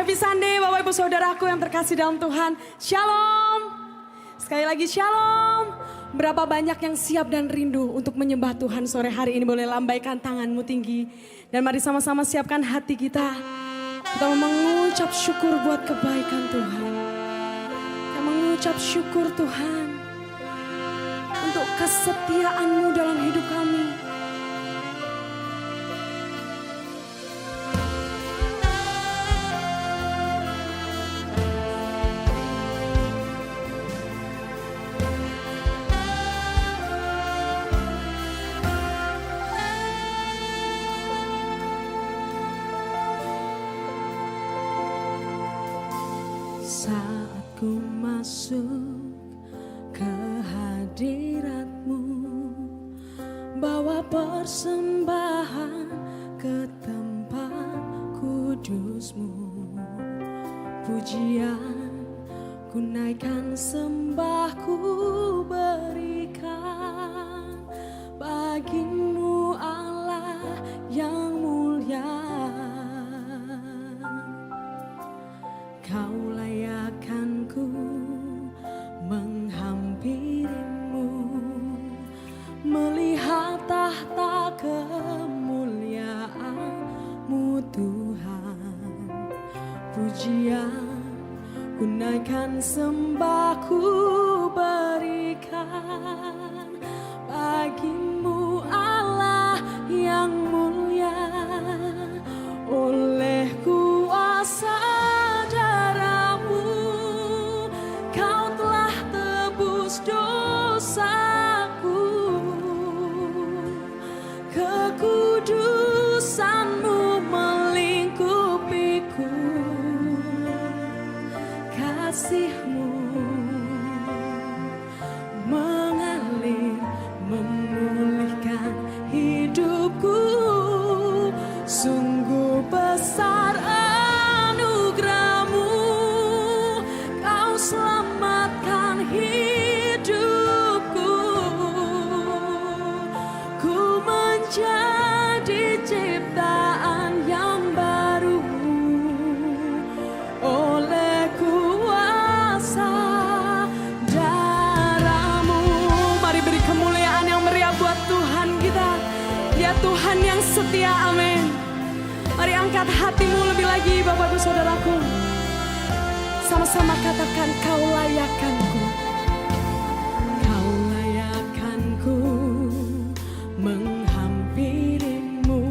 Happy Sunday Bapak Ibu Saudaraku yang terkasih dalam Tuhan. Shalom. Sekali lagi shalom. Berapa banyak yang siap dan rindu untuk menyembah Tuhan sore hari ini. Boleh lambaikan tanganmu tinggi. Dan mari sama-sama siapkan hati kita. Kita mengucap syukur buat kebaikan Tuhan. Kita mengucap syukur Tuhan. Untuk kesetiaan-Mu dalam hidup kami. Saat ku masuk ke hadirat-Mu, bawa persembahan ke tempat kudus-Mu. Pujian ku naikkan, sembahku berikan bagi-Mu Allah yang mulia. Kau layakkan ku menghampiri-Mu, melihat tahta kemuliaan-Mu Tuhan. Pujian ku naikkan, sembahku berikan bagi-Mu Allah yang mulia. Oleh kuasa dosaku, kekudusan-Mu melingkupiku, kasih-Mu mengalir memulihkan hidupku. Sungguh besar anugerah-Mu, Kau selamatkan hidupku. Ku menjadi ciptaan yang baru oleh kuasa darah-Mu. Mari beri kemuliaan yang meriah buat Tuhan kita. Dia Tuhan yang setia, amin. Mari angkat hatimu lebih lagi Bapak Ibu Saudaraku. Sama-sama katakan, Kau layakkan-Ku. Kau layakkan-Ku menghampiri-Mu,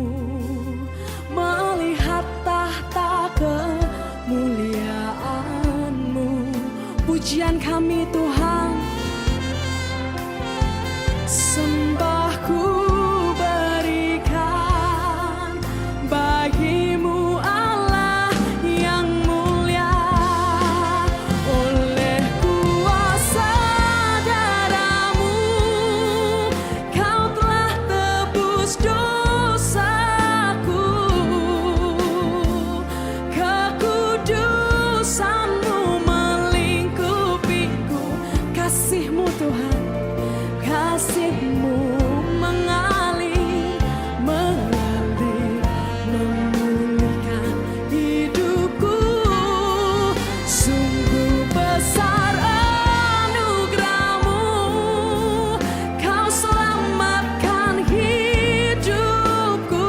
melihat tahta kemuliaan-Mu. Pujian kami Tuhan, sembahku berikan bagi-Mu Allah yang mulia. Oleh kuasa darah-Mu, Kau telah tebus dosaku. Kekudusan-Mu melingkupiku, kasih-Mu Tuhan, kasih-Mu mengalir memulihkan hidupku. Sungguh besar anugerah-Mu, Kau selamatkan hidupku,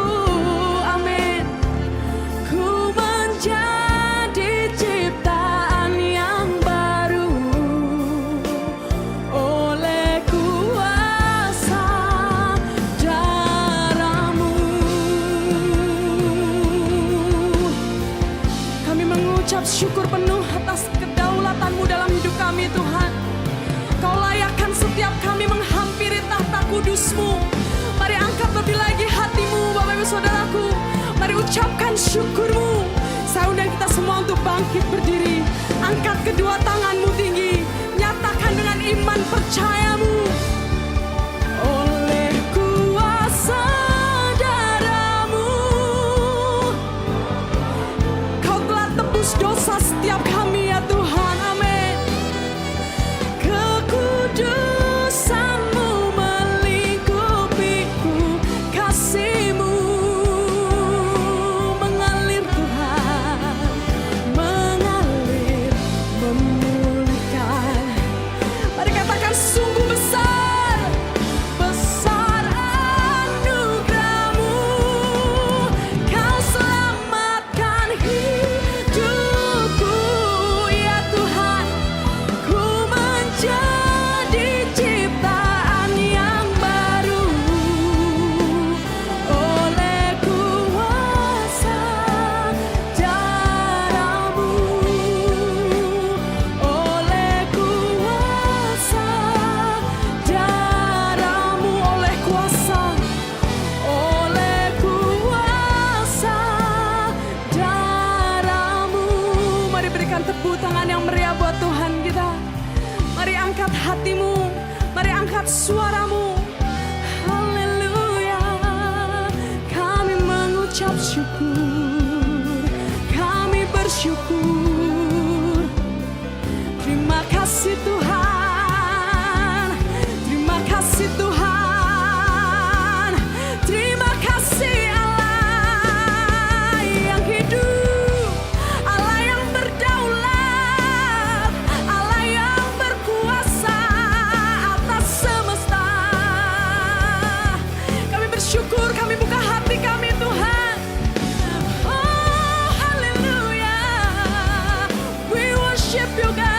amin. Ku menjadi ciptaan yang baru oleh kuasa darah-Mu. Kami mengucap syukur penuh atas kedaulatan-Mu dalam hidup kami Tuhan. Kau layakkan setiap kami menghampiri tahta kudus-Mu. Mari angkat lebih lagi hatimu Bapak Ibu Saudaraku. Mari ucapkan syukur-Mu. Saya undang kita semua untuk bangkit berdiri. Angkat kedua tanganmu tinggi. Nyatakan dengan iman percayamu. Oleh kuasa darah-Mu, Kau telah tebus dosa setiap kami ya Tuhan, amin. Kekudusan-Mu melingkupiku, kasih-Mu mengalir Tuhan. angkat hatimu, mari angkat suaramu. Haleluya, kami mengucap syukur, kami bersyukur. Terima kasih Tuhan, terima kasih Tuhan, terima kasih Allah yang hidup, Allah yang berdaulat, Allah yang berkuasa atas semesta. Kami bersyukur, kami buka hati kami Tuhan. Oh haleluya, we worship you God.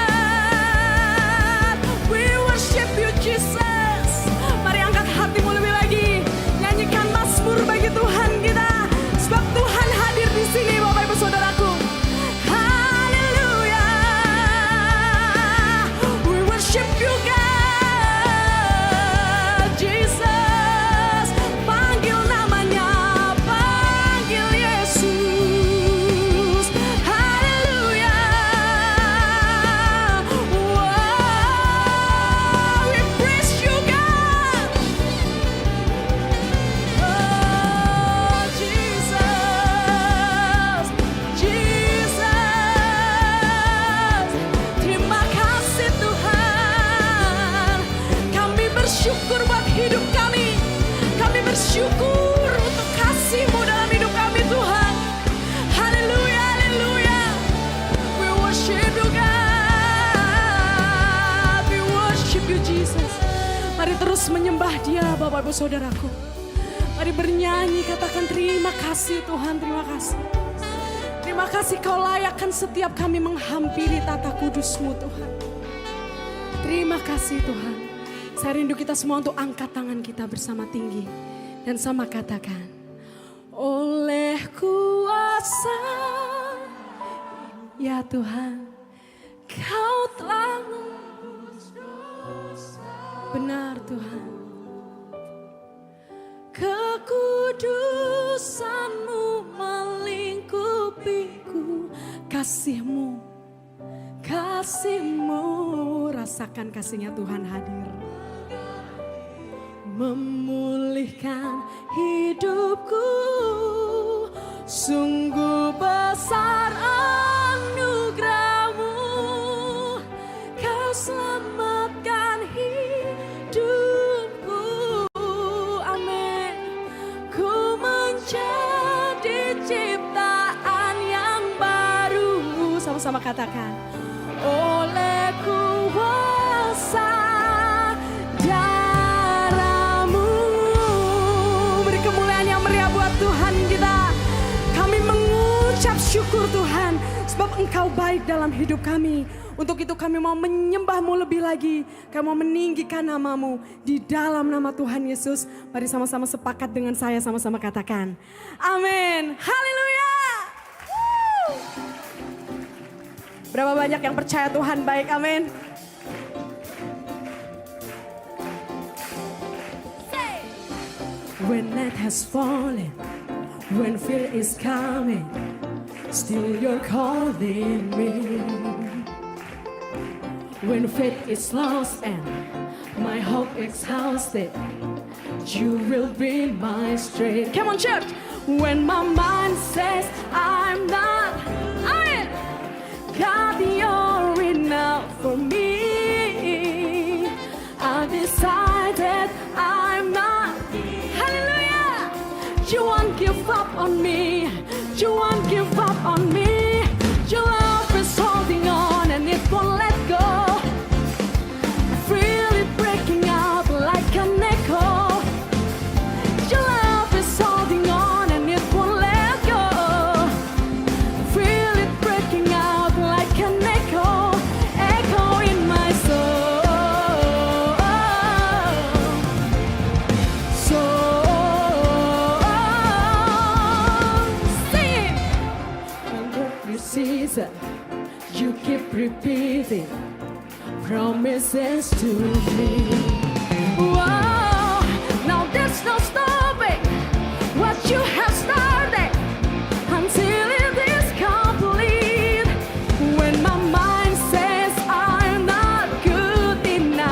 Jesus, mari angkat hatimu lebih lagi, nyanyikan mazmur bagi Tuhan kita, sebab Tuhan hadir di sini Bapak Ibu Saudaraku. Haleluya, we worship you God, Jesus, panggil namanya, panggil Yesus. Haleluya. Bersyukur buat hidup kami bersyukur untuk kasih-Mu dalam hidup kami Tuhan. Haleluya, haleluya, we worship you God, we worship you Jesus. Mari terus menyembah Dia Bapak Ibu Saudaraku. Mari bernyanyi, katakan terima kasih Tuhan, terima kasih. Terima kasih Kau layakkan setiap kami menghampiri tata kudus-Mu Tuhan. Terima kasih Tuhan. Saya rindu kita semua untuk angkat tangan kita bersama tinggi dan sama katakan, oleh kuasa ya Tuhan, Kau telah menebus dosa. Benar Tuhan, kekudusan-Mu melingkupiku, kasih-Mu, kasih-Mu, rasakan kasihnya Tuhan hadir. Memulihkan hidupku, sungguh besar anugerah-Mu, Kau selamatkan hidupku. Amin. Ku menjadi ciptaan yang baru. Sama-sama katakan, oleh kuasa Tuhan kita, kami mengucap syukur Tuhan, sebab Engkau baik dalam hidup kami. Untuk itu kami mau menyembah-Mu lebih lagi, kami mau meninggikan nama-Mu di dalam nama Tuhan Yesus. Mari sama-sama sepakat dengan saya, sama-sama katakan amin. Haleluya. Berapa banyak yang percaya Tuhan baik, amin. When night has fallen, when fear is coming, still you're calling me. When faith is lost and my hope exhausted, you will be my strength. Come on church! When my mind says I'm not, God, you're enough for me. I decided I'm not. You won't give up on me. You won't give up on me. Your love is holding on and it won't let go. I feel it breaking out like an echo. Your love is holding on and it won't let go. I feel it breaking out like an echo, echo in my soul. Season, you keep repeating promises to me. Whoa, now there's no stopping what you have started until it is complete. When my mind says I'm not good enough,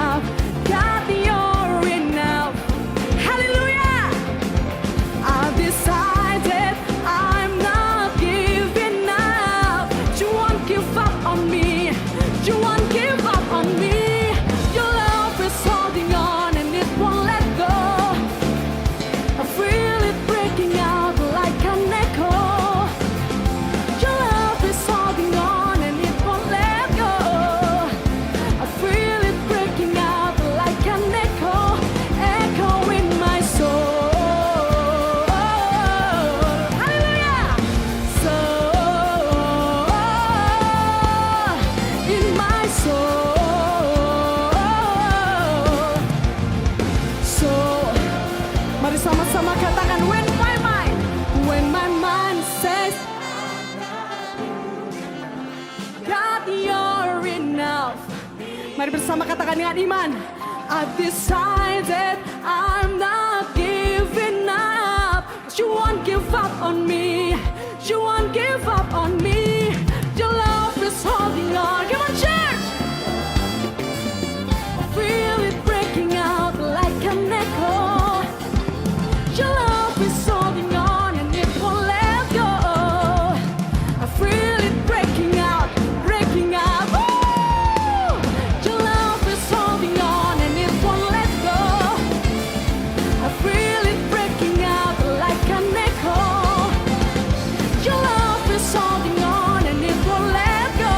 Mari bersama katakan dengan iman. I've decided I'm not giving up. You won't give up on me. You won't give up on me. Your love is holding on. Come on, church. I feel it breaking out like an echo. Your love is holding on and it won't let go. I feel it breaking out, breaking out. Woo! Your love is holding on and it won't let go. I feel it breaking out like an echo. Your love is holding on and it won't let go.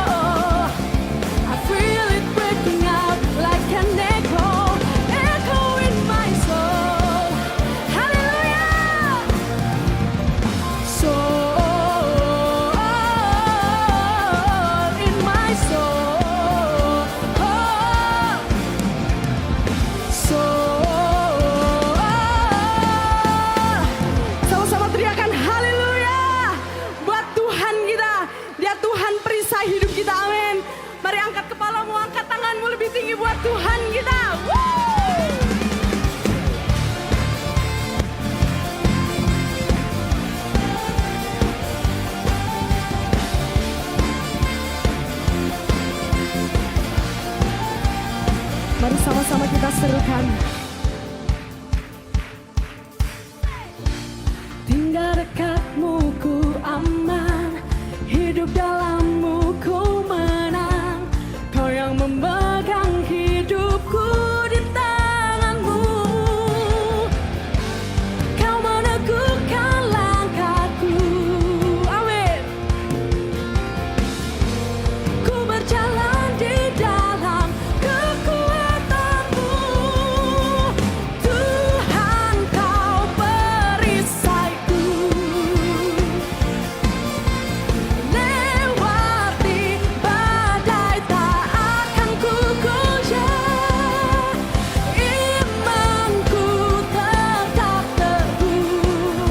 I feel it breaking out like an echo, echo in my soul. Hallelujah! Soul in my soul. Soul. Sama-sama teriakan haleluya buat Tuhan kita. Dia Tuhan perisai hidup kita, amin. Mari angkat kepalamu, angkat tanganmu lebih tinggi buat Tuhan kita. Woo! Mari sama-sama kita serukan. Tinggal dekatmu ku aman, hidup dalammu ku menang. Kau yang memegang hidupku di tanganmu. Kau meneguhkan langkahku, amin. Ku berjalan di dalam kekuatanmu. Tuhan kau perisaiku. Lewati badai tak akan ku goyah. Imanku tetap teguh,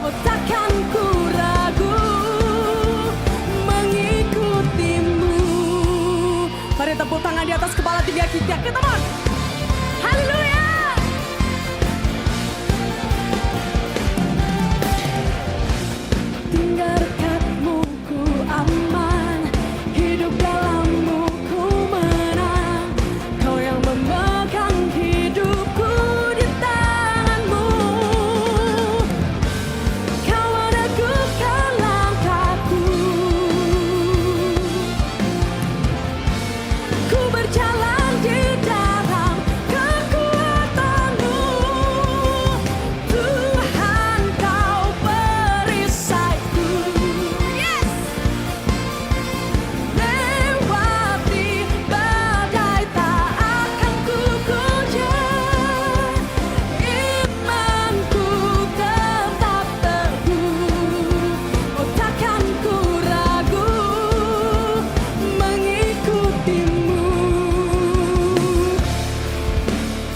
oh takkan ku ragu mengikutimu. Mari tepuk tangan di atas kepala tiga kita, teman. Haleluya! Tinggal dekatmu ku aman, hidup dalammu ku menang. Kau yang memegang hidupku di tanganmu. Kau meneguhkan langkahku. Ku berjalan di dalam kekuatanmu. Tuhan kau perisaiku. Yes! Lewati badai tak akan ku goyah. Imanku tetap teguh, oh takkan ku ragu mengikutimu.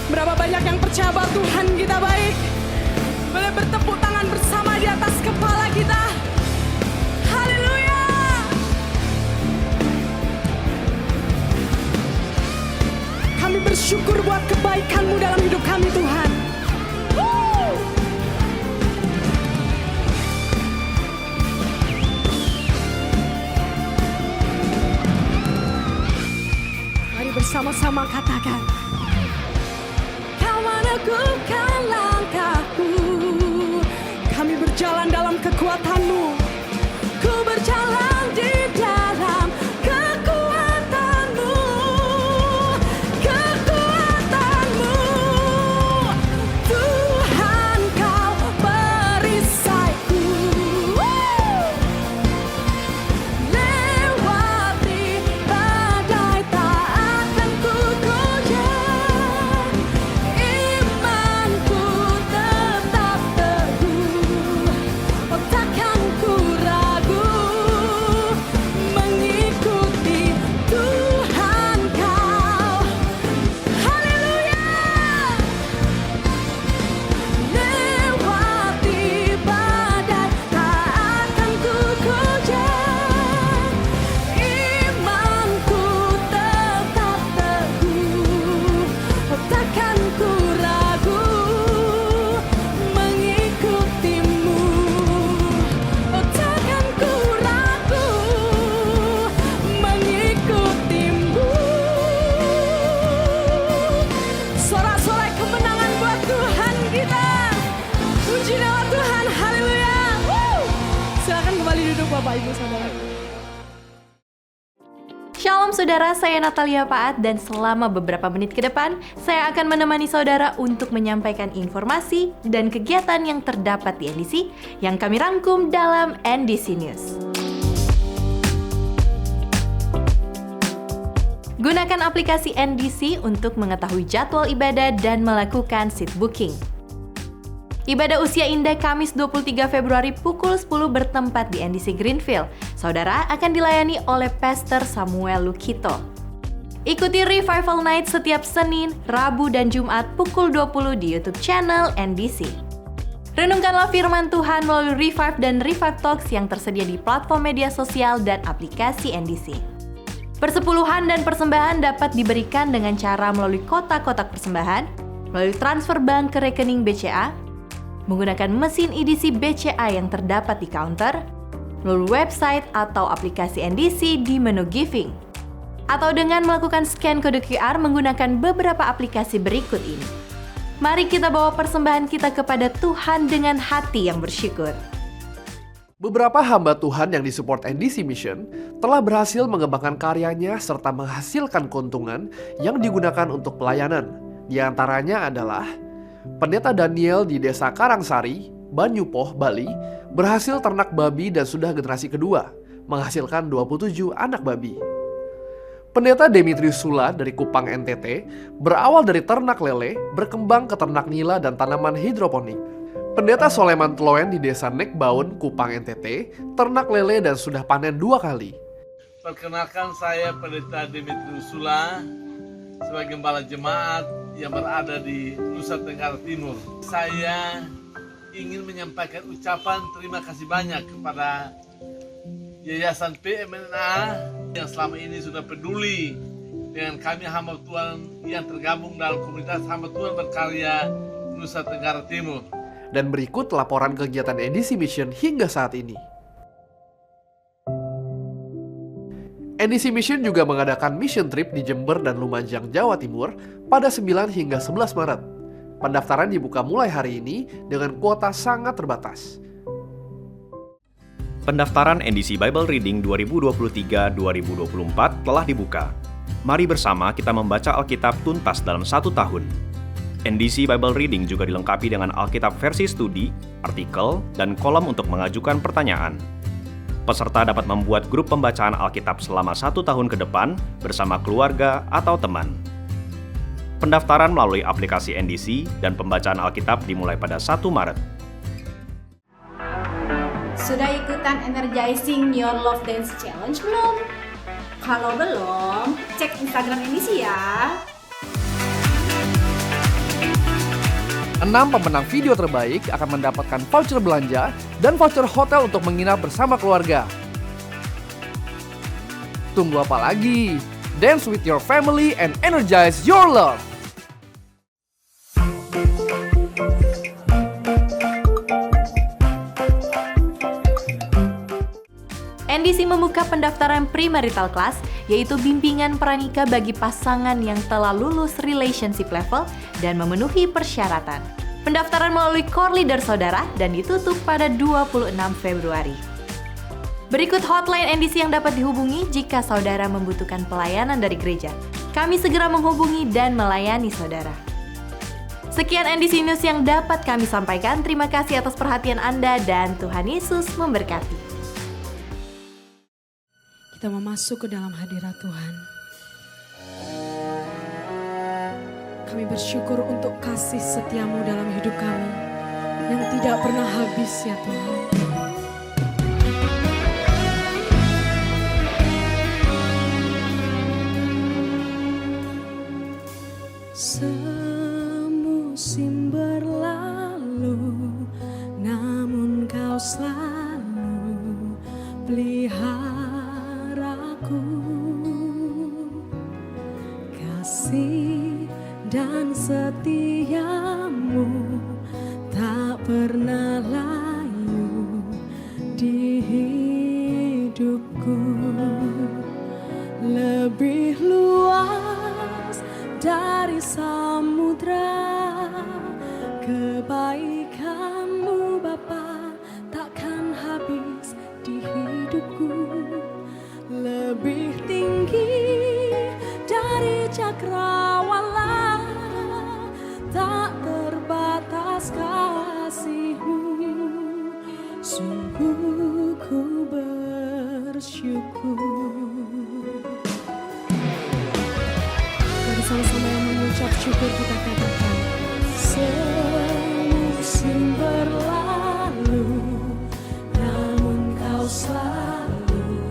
Berapa banyak yang percaya bahwa Tuhan kita baik? Boleh bertepuk tangan bersama di atas kepala kita. Haleluya! Kami bersyukur buat kebaikan-Mu dalam hidup kami, Tuhan. Woo! Mari bersama-sama katakan. Kau meneguhkan langkahku. Kami berjalan dalam kekuatan-Mu. Ku berjalan di dalam kekuatan-Mu. Kekuatan-Mu. Tuhan kau perisaiku. Lewati badai tak akan ku goyah. Imanku tetap teguh, saudara. Shalom saudara, saya Natalia Paat dan selama beberapa menit ke depan, saya akan menemani saudara untuk menyampaikan informasi dan kegiatan yang terdapat di NDC yang kami rangkum dalam NDC News. Gunakan aplikasi NDC untuk mengetahui jadwal ibadah dan melakukan seat booking. Ibadah Usia Indah Kamis 23 Februari pukul 10 bertempat di NDC Greenfield. Saudara akan dilayani oleh Pastor Samuel Lukito. Ikuti Revival Night setiap Senin, Rabu, dan Jumat pukul 20 di YouTube channel NDC. Renungkanlah firman Tuhan melalui Revive dan Revive Talks yang tersedia di platform media sosial dan aplikasi NDC. Persepuluhan dan persembahan dapat diberikan dengan cara melalui kotak-kotak persembahan, melalui transfer bank ke rekening BCA, menggunakan mesin edisi BCA yang terdapat di counter, melalui website atau aplikasi NDC di menu Giving, atau dengan melakukan scan kode QR menggunakan beberapa aplikasi berikut ini. Mari kita bawa persembahan kita kepada Tuhan dengan hati yang bersyukur. Beberapa hamba Tuhan yang disupport NDC Mission telah berhasil mengembangkan karyanya serta menghasilkan keuntungan yang digunakan untuk pelayanan. Di antaranya adalah Pendeta Daniel di Desa Karangsari, Banyupoh, Bali, berhasil ternak babi dan sudah generasi kedua, menghasilkan 27 anak babi. Pendeta Demetrius Sula dari Kupang, NTT, berawal dari ternak lele, berkembang ke ternak nila dan tanaman hidroponik. Pendeta Soleman Tloen di Desa Nekbaun, Kupang, NTT, ternak lele dan sudah panen 2 kali. Perkenalkan saya Pendeta Demetrius Sula sebagai gembala jemaat yang berada di Nusa Tenggara Timur. Saya ingin menyampaikan ucapan terima kasih banyak kepada Yayasan PMNA yang selama ini sudah peduli dengan kami hamba Tuhan yang tergabung dalam komunitas hamba Tuhan berkarya Nusa Tenggara Timur. Dan berikut laporan kegiatan NDC Mission hingga saat ini. NDC Mission juga mengadakan mission trip di Jember dan Lumajang, Jawa Timur pada 9 hingga 11 Maret. Pendaftaran dibuka mulai hari ini dengan kuota sangat terbatas. Pendaftaran NDC Bible Reading 2023-2024 telah dibuka. Mari bersama kita membaca Alkitab tuntas dalam 1 tahun. NDC Bible Reading juga dilengkapi dengan Alkitab versi studi, artikel, dan kolom untuk mengajukan pertanyaan. Peserta dapat membuat grup pembacaan Alkitab selama 1 tahun ke depan bersama keluarga atau teman. Pendaftaran melalui aplikasi NDC dan pembacaan Alkitab dimulai pada 1 Maret. Sudah ikutan Energizing Your Love Dance Challenge belum? Kalau belum, cek Instagram NDC ya. 6 pemenang video terbaik akan mendapatkan voucher belanja dan voucher hotel untuk menginap bersama keluarga. Tunggu apa lagi? Dance with your family and energize your love. NDC membuka pendaftaran premarital class, yaitu bimbingan pranikah bagi pasangan yang telah lulus relationship level dan memenuhi persyaratan. Pendaftaran melalui core leader saudara dan ditutup pada 26 Februari. Berikut hotline NDC yang dapat dihubungi jika saudara membutuhkan pelayanan dari gereja. Kami segera menghubungi dan melayani saudara. Sekian NDC News yang dapat kami sampaikan. Terima kasih atas perhatian Anda dan Tuhan Yesus memberkati. Kita mau masuk ke dalam hadirat Tuhan. Kami bersyukur untuk kasih setiamu dalam hidup kami yang tidak pernah habis ya Tuhan. Semusim berlalu, namun kau selalu peliharaku. Kasih dan setiamu tak pernah layu di hidupku. Lebih luas dari samudra, kebaikanmu Bapa takkan habis di hidupku. cakrawala, tak terbatas kasih-Mu. Sungguh ku bersyukur. Mari sama-sama yang mengucap syukur kita katakan, semusim berlalu, namun Kau selalu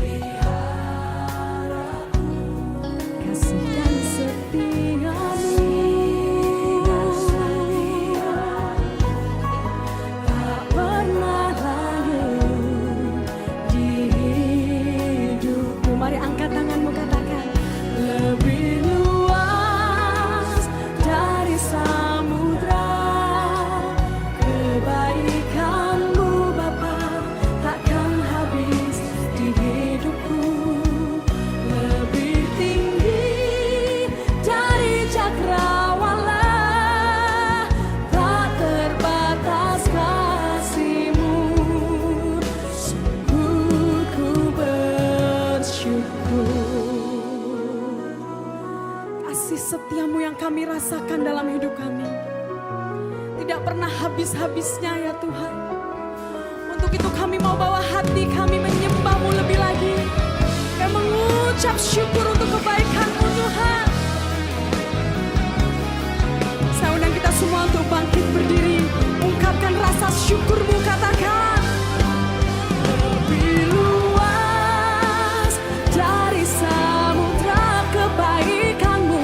peliharaku. Kasih dan setia-Mu tak pernah layu di hidupku. Mari angkat tanganmu, katakan, lebih luas dari samudra kebaikan-Mu Bapa, takkan habis di hidupku. Lebih tinggi dari cakrawala, tak terbatas kasih-Mu. Sungguh ku bersyukur. Kasih setia-Mu yang kami rasakan dalam hidup kami tidak pernah habis-habisnya ya Tuhan. Untuk itu kami mau bawa hati kami menyembah-Mu lebih lagi dan mengucap syukur untuk kebaikan-Mu Tuhan. Saya undang kita semua untuk bangkit berdiri, ungkapkan rasa syukur-Mu, katakan, lebih luas dari samudra kebaikan-Mu,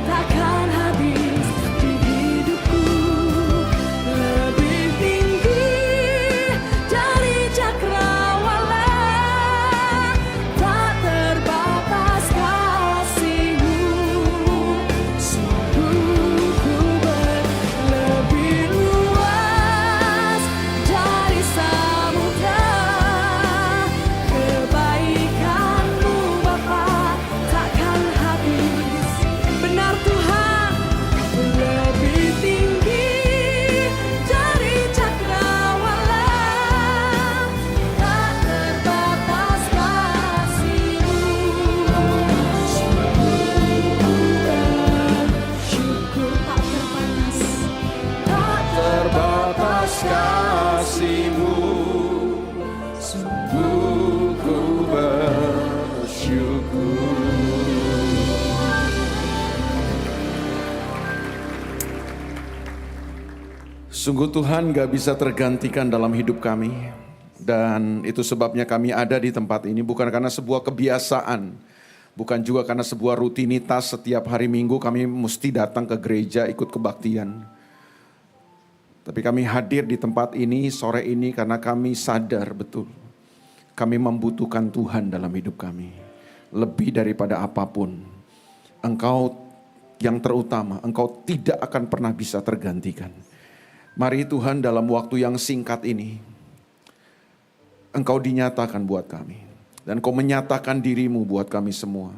takkan habis di hidupku. Lebih tinggi dari cakrawala, tak terbatas kasih-Mu. Sungguh ku lebih luas dari samudra kebaikan-Mu Bapa, takkan habis. Benar Tuhan, lebih tinggi dari cakrawala, tak terbatas kasih-Mu. Sungguh ku bersyukur, tak terbatas kasih-Mu, sungguh ku bersyukur. Sungguh Tuhan gak bisa tergantikan dalam hidup kami. Dan itu sebabnya kami ada di tempat ini, bukan karena sebuah kebiasaan, bukan juga karena sebuah rutinitas setiap hari Minggu kami mesti datang ke gereja ikut kebaktian. Tapi kami hadir di tempat ini sore ini karena kami sadar betul kami membutuhkan Tuhan dalam hidup kami. Lebih daripada apapun, Engkau yang terutama, Engkau tidak akan pernah bisa tergantikan. Mari Tuhan dalam waktu yang singkat ini, Engkau dinyatakan buat kami. Dan Engkau menyatakan diri-Mu buat kami semua.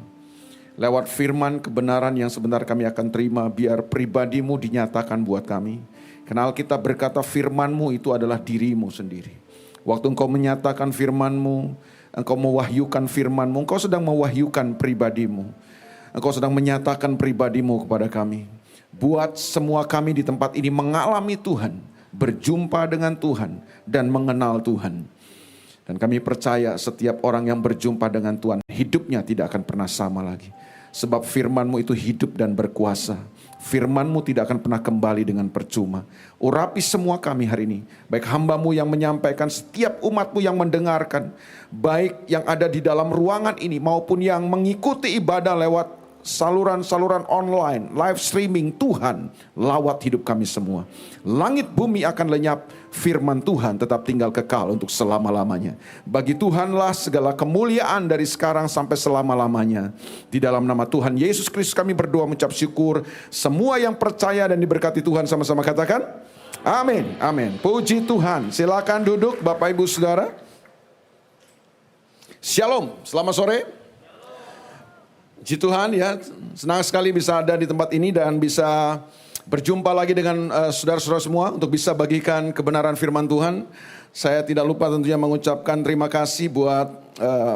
Lewat firman kebenaran yang sebentar kami akan terima, biar pribadi-Mu dinyatakan buat kami. Karena Alkitab berkata firman-Mu itu adalah diri-Mu sendiri. Waktu Engkau menyatakan firman-Mu, Engkau mewahyukan firman-Mu, Engkau sedang mewahyukan pribadi-Mu. Engkau sedang menyatakan pribadi-Mu kepada kami. Buat semua kami di tempat ini mengalami Tuhan, berjumpa dengan Tuhan, dan mengenal Tuhan. Dan kami percaya setiap orang yang berjumpa dengan Tuhan, hidupnya tidak akan pernah sama lagi. Sebab firman-Mu itu hidup dan berkuasa. Firman-Mu tidak akan pernah kembali dengan percuma. Urapi semua kami hari ini. Baik hamba-Mu yang menyampaikan, setiap umat-Mu yang mendengarkan. Baik yang ada di dalam ruangan ini maupun yang mengikuti ibadah lewat saluran-saluran online, live streaming. Tuhan, lawat hidup kami semua. Langit bumi akan lenyap, firman Tuhan tetap tinggal kekal untuk selama-lamanya. Bagi Tuhanlah segala kemuliaan dari sekarang sampai selama-lamanya. Di dalam nama Tuhan Yesus Kristus kami berdoa mengucap syukur. Semua yang percaya dan diberkati Tuhan sama-sama katakan amin, amin. Puji Tuhan. Silakan duduk Bapak Ibu Saudara. Shalom, selamat sore. Puji Tuhan ya, senang sekali bisa ada di tempat ini dan bisa berjumpa lagi dengan saudara-saudara semua untuk bisa bagikan kebenaran firman Tuhan. Saya tidak lupa tentunya mengucapkan terima kasih buat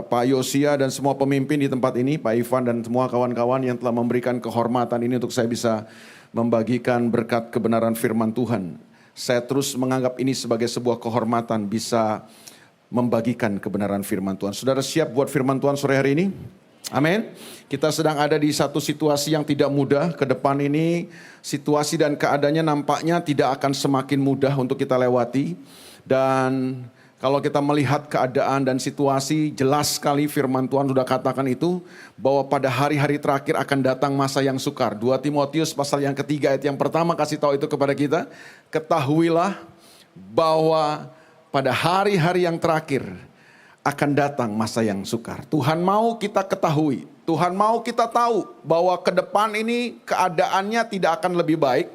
Pak Yosia dan semua pemimpin di tempat ini, Pak Ivan dan semua kawan-kawan yang telah memberikan kehormatan ini untuk saya bisa membagikan berkat kebenaran firman Tuhan. Saya terus menganggap ini sebagai sebuah kehormatan bisa membagikan kebenaran firman Tuhan. Saudara siap buat firman Tuhan sore hari ini? Amin. Kita sedang ada di satu situasi yang tidak mudah. Ke depan ini situasi dan keadaannya nampaknya tidak akan semakin mudah untuk kita lewati. Dan kalau kita melihat keadaan dan situasi, jelas sekali firman Tuhan sudah katakan itu, bahwa pada hari-hari terakhir akan datang masa yang sukar. 2 Timotius pasal yang ketiga ayat yang pertama kasih tahu itu kepada kita. Ketahuilah bahwa pada hari-hari yang terakhir akan datang masa yang sukar. Tuhan mau kita ketahui, Tuhan mau kita tahu bahwa ke depan ini keadaannya tidak akan lebih baik.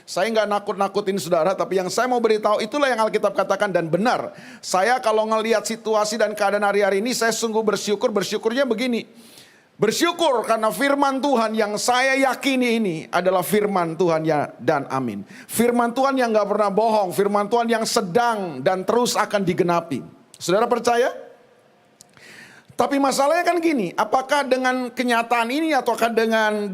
Saya nggak nakut-nakutin saudara, tapi yang saya mau beritahu itulah yang Alkitab katakan dan benar. Saya kalau ngelihat situasi dan keadaan hari-hari ini, saya sungguh bersyukur. Bersyukurnya begini, bersyukur karena firman Tuhan yang saya yakini ini adalah firman Tuhan ya dan amin. Firman Tuhan yang nggak pernah bohong, firman Tuhan yang sedang dan terus akan digenapi. Saudara percaya? Tapi masalahnya kan gini, apakah dengan kenyataan ini ataukah dengan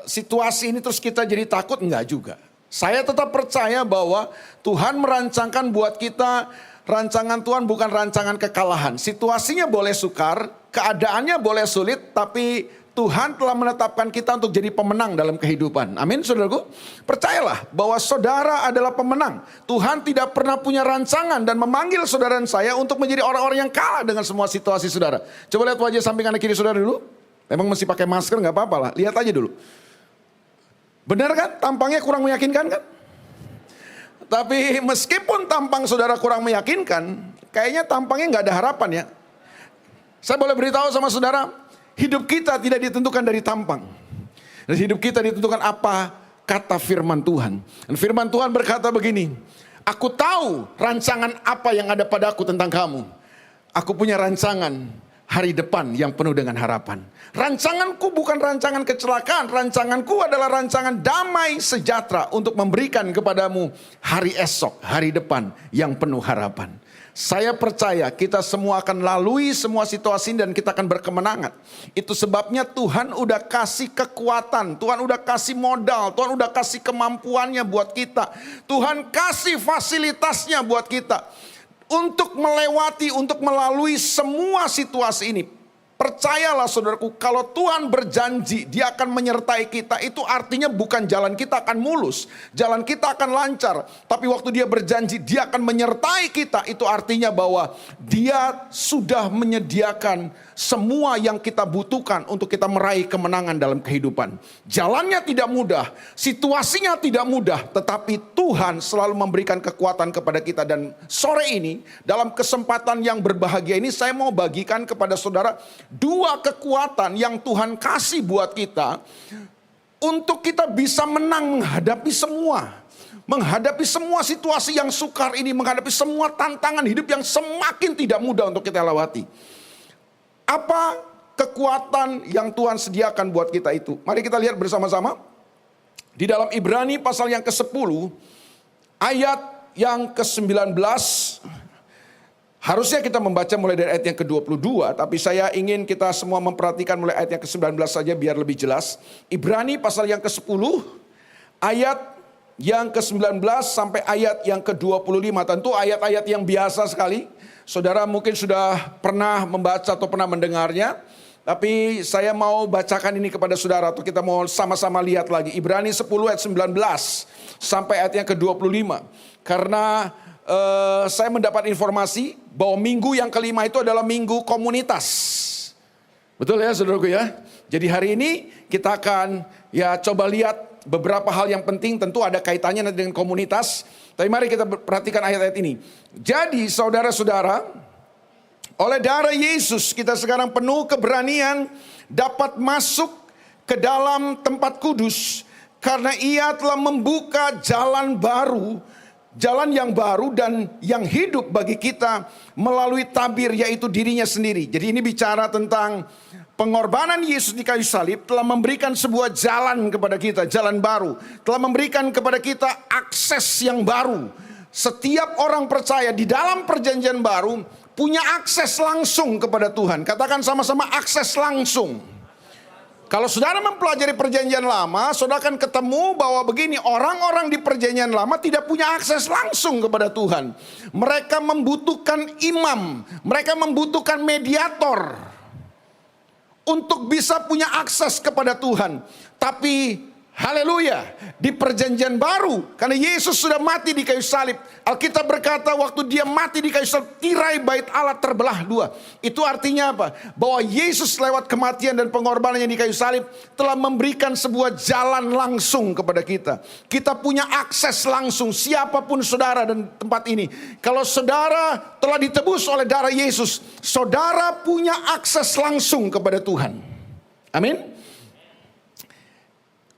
situasi ini terus kita jadi takut? Enggak juga. Saya tetap percaya bahwa Tuhan merancangkan buat kita, rancangan Tuhan bukan rancangan kekalahan. Situasinya boleh sukar, keadaannya boleh sulit, tapi Tuhan telah menetapkan kita untuk jadi pemenang dalam kehidupan. Amin saudaraku. Percayalah bahwa saudara adalah pemenang. Tuhan tidak pernah punya rancangan dan memanggil saudara dan saya untuk menjadi orang-orang yang kalah dengan semua situasi saudara. Coba lihat wajah samping kanan kiri saudara dulu. Memang mesti pakai masker gak apa-apa lah. Lihat aja dulu. Benar kan? Tampangnya kurang meyakinkan kan? Tapi meskipun tampang saudara kurang meyakinkan, kayaknya tampangnya gak ada harapan ya. Saya boleh beritahu sama saudara, hidup kita tidak ditentukan dari tampang. Dan hidup kita ditentukan apa kata firman Tuhan. Dan firman Tuhan berkata begini, aku tahu rancangan apa yang ada padaku tentang kamu. Aku punya rancangan hari depan yang penuh dengan harapan. Rancanganku bukan rancangan kecelakaan. Rancanganku adalah rancangan damai sejahtera untuk memberikan kepadamu hari esok, hari depan yang penuh harapan. Saya percaya kita semua akan lalui semua situasi dan kita akan berkemenangan. Itu sebabnya Tuhan udah kasih kekuatan, Tuhan udah kasih modal, Tuhan udah kasih kemampuannya buat kita. Tuhan kasih fasilitasnya buat kita untuk melewati, untuk melalui semua situasi ini. Percayalah saudaraku, kalau Tuhan berjanji dia akan menyertai kita, itu artinya bukan jalan kita akan mulus, jalan kita akan lancar. Tapi waktu dia berjanji dia akan menyertai kita, itu artinya bahwa dia sudah menyediakan semua yang kita butuhkan untuk kita meraih kemenangan dalam kehidupan. Jalannya tidak mudah, situasinya tidak mudah, tetapi Tuhan selalu memberikan kekuatan kepada kita. Dan sore ini dalam kesempatan yang berbahagia ini saya mau bagikan kepada saudara 2 kekuatan yang Tuhan kasih buat kita untuk kita bisa menang menghadapi semua. Menghadapi semua situasi yang sukar ini, menghadapi semua tantangan hidup yang semakin tidak mudah untuk kita lewati. Apa kekuatan yang Tuhan sediakan buat kita itu? Mari kita lihat bersama-sama. Di dalam Ibrani pasal yang ke-10, ayat yang ke-19. Harusnya kita membaca mulai dari ayat yang ke-22, tapi saya ingin kita semua memperhatikan mulai ayat yang ke-19 saja biar lebih jelas. Ibrani pasal yang ke-10, ayat yang ke-19 sampai ayat yang ke-25. Tentu ayat-ayat yang biasa sekali. Saudara mungkin sudah pernah membaca atau pernah mendengarnya. Tapi saya mau bacakan ini kepada saudara atau kita mau sama-sama lihat lagi. Ibrani 10 ayat 19 sampai ayat yang ke-25. Karena saya mendapat informasi bahwa minggu yang kelima itu adalah minggu komunitas. Betul ya saudaraku ya. Jadi hari ini kita akan ya coba lihat beberapa hal yang penting, tentu ada kaitannya nanti dengan komunitas. Tapi mari kita perhatikan ayat-ayat ini. Jadi saudara-saudara, oleh darah Yesus kita sekarang penuh keberanian dapat masuk ke dalam tempat kudus. Karena ia telah membuka jalan baru, jalan yang baru dan yang hidup bagi kita melalui tabir, yaitu dirinya sendiri. Jadi ini bicara tentang pengorbanan Yesus di kayu salib telah memberikan sebuah jalan kepada kita, jalan baru. Telah memberikan kepada kita akses yang baru. Setiap orang percaya di dalam perjanjian baru, punya akses langsung kepada Tuhan. Katakan sama-sama, akses langsung. Kalau saudara mempelajari perjanjian lama, saudara akan ketemu bahwa begini, orang-orang di perjanjian lama tidak punya akses langsung kepada Tuhan. Mereka membutuhkan imam, mereka membutuhkan mediator untuk bisa punya akses kepada Tuhan. Tapi haleluya, di perjanjian baru, karena Yesus sudah mati di kayu salib, Alkitab berkata waktu dia mati di kayu salib, tirai bait Allah terbelah dua. Itu artinya apa? Bahwa Yesus lewat kematian dan pengorbanannya di kayu salib telah memberikan sebuah jalan langsung kepada kita. Kita punya akses langsung, siapapun saudara dan tempat ini. Kalau saudara telah ditebus oleh darah Yesus, saudara punya akses langsung kepada Tuhan. Amin.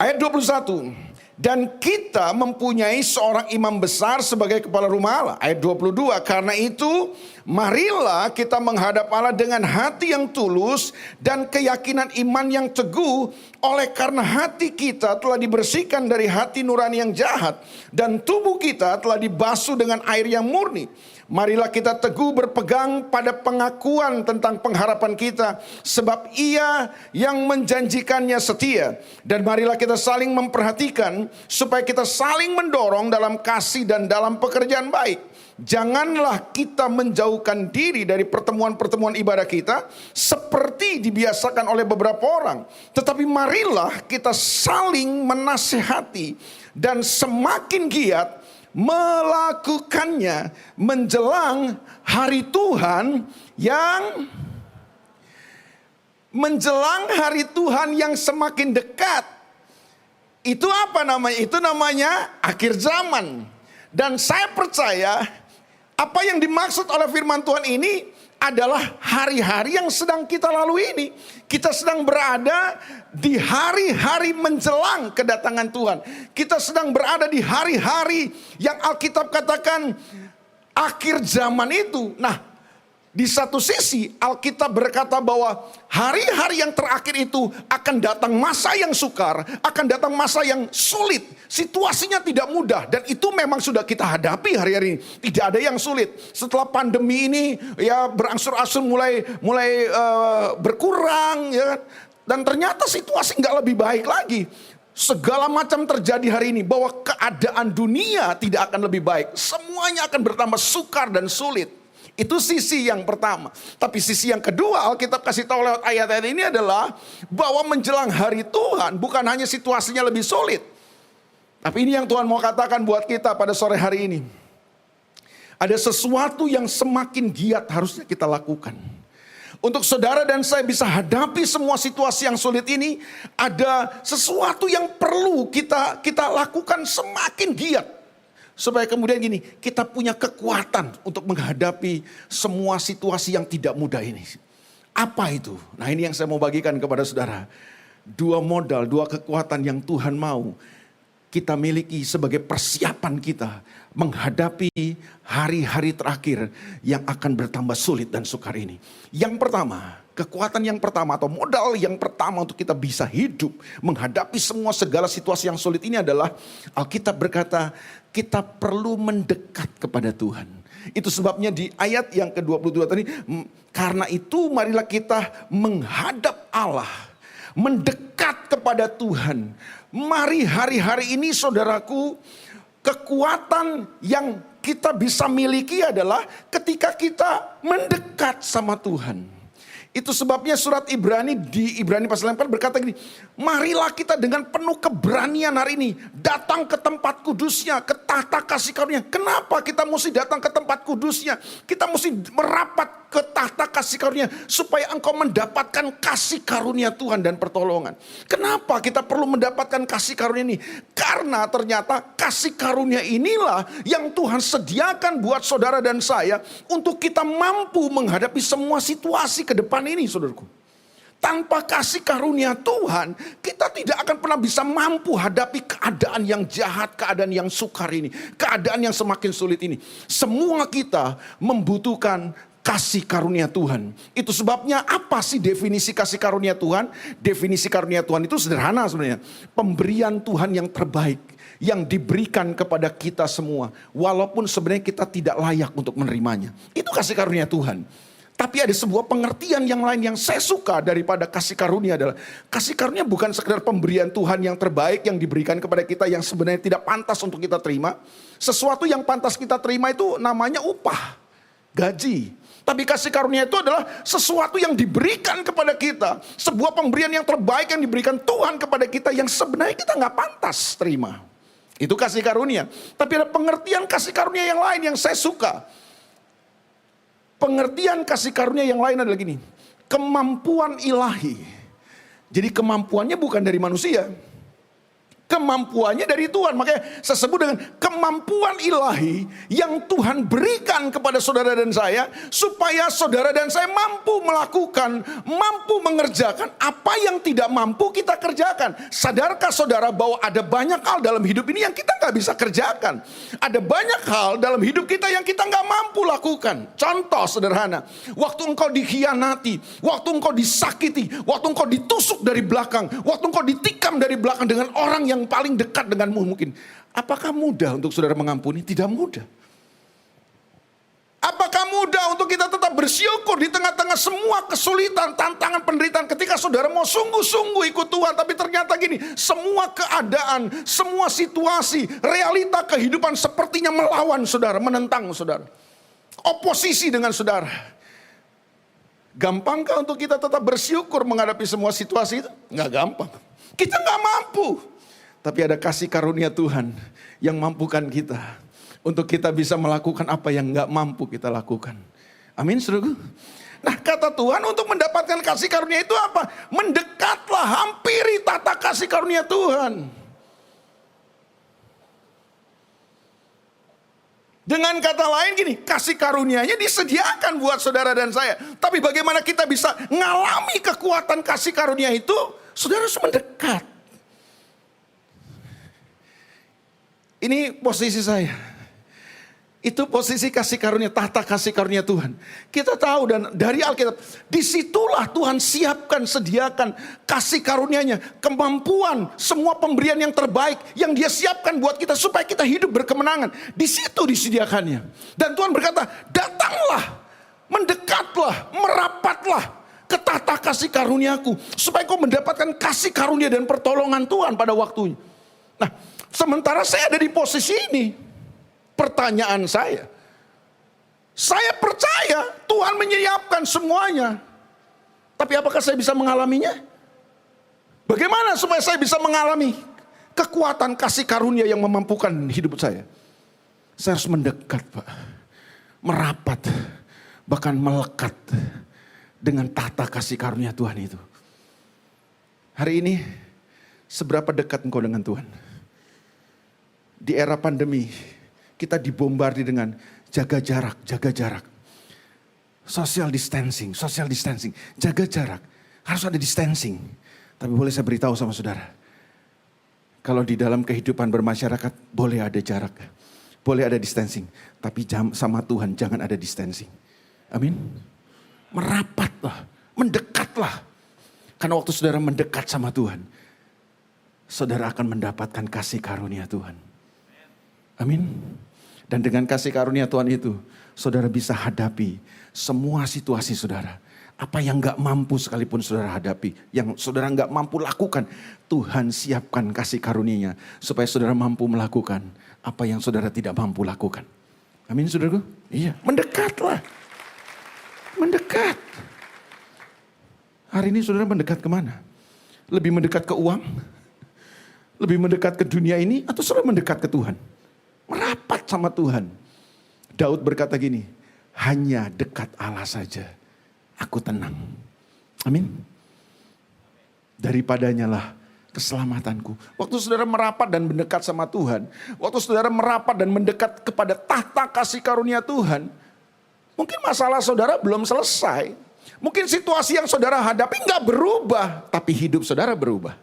Ayat 21, dan kita mempunyai seorang imam besar sebagai kepala rumah Allah. Ayat 22, karena itu marilah kita menghadap Allah dengan hati yang tulus dan keyakinan iman yang teguh, oleh karena hati kita telah dibersihkan dari hati nurani yang jahat dan tubuh kita telah dibasuh dengan air yang murni. Marilah kita teguh berpegang pada pengakuan tentang pengharapan kita, sebab Ia yang menjanjikannya setia. Dan marilah kita saling memperhatikan supaya kita saling mendorong dalam kasih dan dalam pekerjaan baik. Janganlah kita menjauhkan diri dari pertemuan-pertemuan ibadah kita seperti dibiasakan oleh beberapa orang, tetapi marilah kita saling menasehati dan semakin giat melakukannya menjelang hari Tuhan yang semakin dekat. Itu apa namanya? Itu namanya akhir zaman. Dan saya percaya apa yang dimaksud oleh firman Tuhan ini adalah hari-hari yang sedang kita lalui ini. Kita sedang berada di hari-hari menjelang kedatangan Tuhan. Kita sedang berada di hari-hari yang Alkitab katakan akhir zaman itu. Nah, di satu sisi Alkitab berkata bahwa hari-hari yang terakhir itu akan datang masa yang sukar, akan datang masa yang sulit. Situasinya tidak mudah dan itu memang sudah kita hadapi hari-hari ini. Tidak ada yang sulit. Setelah pandemi ini ya berangsur-angsur mulai berkurang ya, dan ternyata situasi nggak lebih baik lagi. Segala macam terjadi hari ini, bahwa keadaan dunia tidak akan lebih baik. Semuanya akan bertambah sukar dan sulit. Itu sisi yang pertama. Tapi sisi yang kedua Alkitab kasih tahu lewat ayat-ayat ini adalah bahwa menjelang hari Tuhan bukan hanya situasinya lebih sulit. Tapi ini yang Tuhan mau katakan buat kita pada sore hari ini. Ada sesuatu yang semakin giat harusnya kita lakukan. Untuk saudara dan saya bisa hadapi semua situasi yang sulit ini, ada sesuatu yang perlu kita lakukan semakin giat. Supaya kemudian gini, kita punya kekuatan untuk menghadapi semua situasi yang tidak mudah ini. Apa itu? Nah, ini yang saya mau bagikan kepada saudara. Dua modal, dua kekuatan yang Tuhan mau kita miliki sebagai persiapan kita menghadapi hari-hari terakhir yang akan bertambah sulit dan sukar ini. Yang pertama, kekuatan yang pertama atau modal yang pertama untuk kita bisa hidup menghadapi semua segala situasi yang sulit ini adalah Alkitab berkata kita perlu mendekat kepada Tuhan. Itu sebabnya di ayat yang ke-22 tadi, karena itu marilah kita menghadap Allah, mendekat kepada Tuhan. Mari hari-hari ini saudaraku, kekuatan yang kita bisa miliki adalah ketika kita mendekat sama Tuhan. Itu sebabnya surat Ibrani di Ibrani pasal 4 berkata gini, marilah kita dengan penuh keberanian hari ini datang ke tempat kudusnya, ke tahta kasih karunia. Kenapa kita mesti datang ke tempat kudusnya? Kita mesti merapat ke tahta kasih karunia supaya engkau mendapatkan kasih karunia Tuhan dan pertolongan. Kenapa kita perlu mendapatkan kasih karunia ini? Karena ternyata kasih karunia inilah yang Tuhan sediakan buat saudara dan saya untuk kita mampu menghadapi semua situasi ke depan ini, saudaraku. Tanpa kasih karunia Tuhan, kita tidak akan pernah bisa mampu hadapi keadaan yang jahat, keadaan yang sukar ini, keadaan yang semakin sulit ini. Semua kita membutuhkan kasih karunia Tuhan. Itu sebabnya apa sih definisi kasih karunia Tuhan? Definisi karunia Tuhan itu sederhana sebenarnya. Pemberian Tuhan yang terbaik yang diberikan kepada kita semua. Walaupun sebenarnya kita tidak layak untuk menerimanya. Itu kasih karunia Tuhan. Tapi ada sebuah pengertian yang lain yang saya suka daripada kasih karunia adalah kasih karunia bukan sekedar pemberian Tuhan yang terbaik yang diberikan kepada kita yang sebenarnya tidak pantas untuk kita terima. Sesuatu yang pantas kita terima itu namanya upah, gaji. Tapi kasih karunia itu adalah sesuatu yang diberikan kepada kita. Sebuah pemberian yang terbaik yang diberikan Tuhan kepada kita yang sebenarnya kita nggak pantas terima. Itu kasih karunia. Tapi ada pengertian kasih karunia yang lain yang saya suka. Pengertian kasih karunia yang lain adalah gini. Kemampuan ilahi. Jadi kemampuannya bukan dari manusia. Kemampuannya dari Tuhan. Makanya saya sebut dengan kemampuan ilahi yang Tuhan berikan kepada saudara dan saya. Supaya saudara dan saya mampu melakukan, mampu mengerjakan apa yang tidak mampu kita kerjakan. Sadarkah saudara bahwa ada banyak hal dalam hidup ini yang kita gak bisa kerjakan. Ada banyak hal dalam hidup kita yang kita gak mampu lakukan. Contoh sederhana. Waktu engkau dikhianati, waktu engkau disakiti, waktu engkau ditusuk dari belakang, waktu engkau ditikam dari belakang dengan orang yang paling dekat denganmu mungkin. Apakah mudah untuk saudara mengampuni? Tidak mudah. Apakah mudah untuk kita tetap bersyukur di tengah-tengah semua kesulitan, tantangan, penderitaan ketika saudara mau sungguh-sungguh ikut Tuhan. Tapi ternyata gini, semua keadaan, semua situasi, realita kehidupan sepertinya melawan saudara, menentang saudara. Oposisi dengan saudara. Gampangkah untuk kita tetap bersyukur menghadapi semua situasi itu? Nggak gampang. Kita nggak mampu. Tapi ada kasih karunia Tuhan yang mampukan kita untuk kita bisa melakukan apa yang nggak mampu kita lakukan. Amin, saudaraku. Nah, kata Tuhan untuk mendapatkan kasih karunia itu apa? Mendekatlah, hampiri tata kasih karunia Tuhan. Dengan kata lain gini, kasih karunianya disediakan buat saudara dan saya. Tapi bagaimana kita bisa ngalami kekuatan kasih karunia itu? Saudara harus mendekat. Ini posisi saya. Itu posisi kasih karunia, tahta kasih karunia Tuhan. Kita tahu dan dari Alkitab, disitulah Tuhan siapkan, sediakan kasih karunianya, kemampuan, semua pemberian yang terbaik yang Dia siapkan buat kita supaya kita hidup berkemenangan. Di situ disediakannya. Dan Tuhan berkata, datanglah, mendekatlah, merapatlah ke tahta kasih karuniaku supaya kau mendapatkan kasih karunia dan pertolongan Tuhan pada waktunya. Nah, sementara saya ada di posisi ini. Pertanyaan saya percaya Tuhan menyiapkan semuanya. Tapi apakah saya bisa mengalaminya? Bagaimana supaya saya bisa mengalami kekuatan kasih karunia yang memampukan hidup saya? Saya harus mendekat, Pak. Merapat, bahkan melekat dengan tahta kasih karunia Tuhan itu. Hari ini, seberapa dekat engkau dengan Tuhan? Di era pandemi, kita dibombardir dengan jaga jarak. Social distancing, jaga jarak. Harus ada distancing. Tapi boleh saya beritahu sama saudara. Kalau di dalam kehidupan bermasyarakat, boleh ada jarak. Boleh ada distancing. Tapi sama Tuhan jangan ada distancing. Amin. Merapatlah, mendekatlah. Karena waktu saudara mendekat sama Tuhan, saudara akan mendapatkan kasih karunia Tuhan. Amin. Dan dengan kasih karunia Tuhan itu, saudara bisa hadapi semua situasi saudara. Apa yang gak mampu sekalipun saudara hadapi, yang saudara gak mampu lakukan, Tuhan siapkan kasih karunia-Nya supaya saudara mampu melakukan apa yang saudara tidak mampu lakukan. Amin, saudaraku? Iya, mendekatlah. Mendekat. Hari ini saudara mendekat kemana? Lebih mendekat ke uang? Lebih mendekat ke dunia ini? Atau saudara mendekat ke Tuhan? Merapat sama Tuhan. Daud berkata gini, hanya dekat Allah saja aku tenang. Amin. Daripadanya lah keselamatanku. Waktu saudara merapat dan mendekat sama Tuhan, waktu saudara merapat dan mendekat kepada tahta kasih karunia Tuhan, mungkin masalah saudara belum selesai. Mungkin situasi yang saudara hadapi nggak berubah, tapi hidup saudara berubah.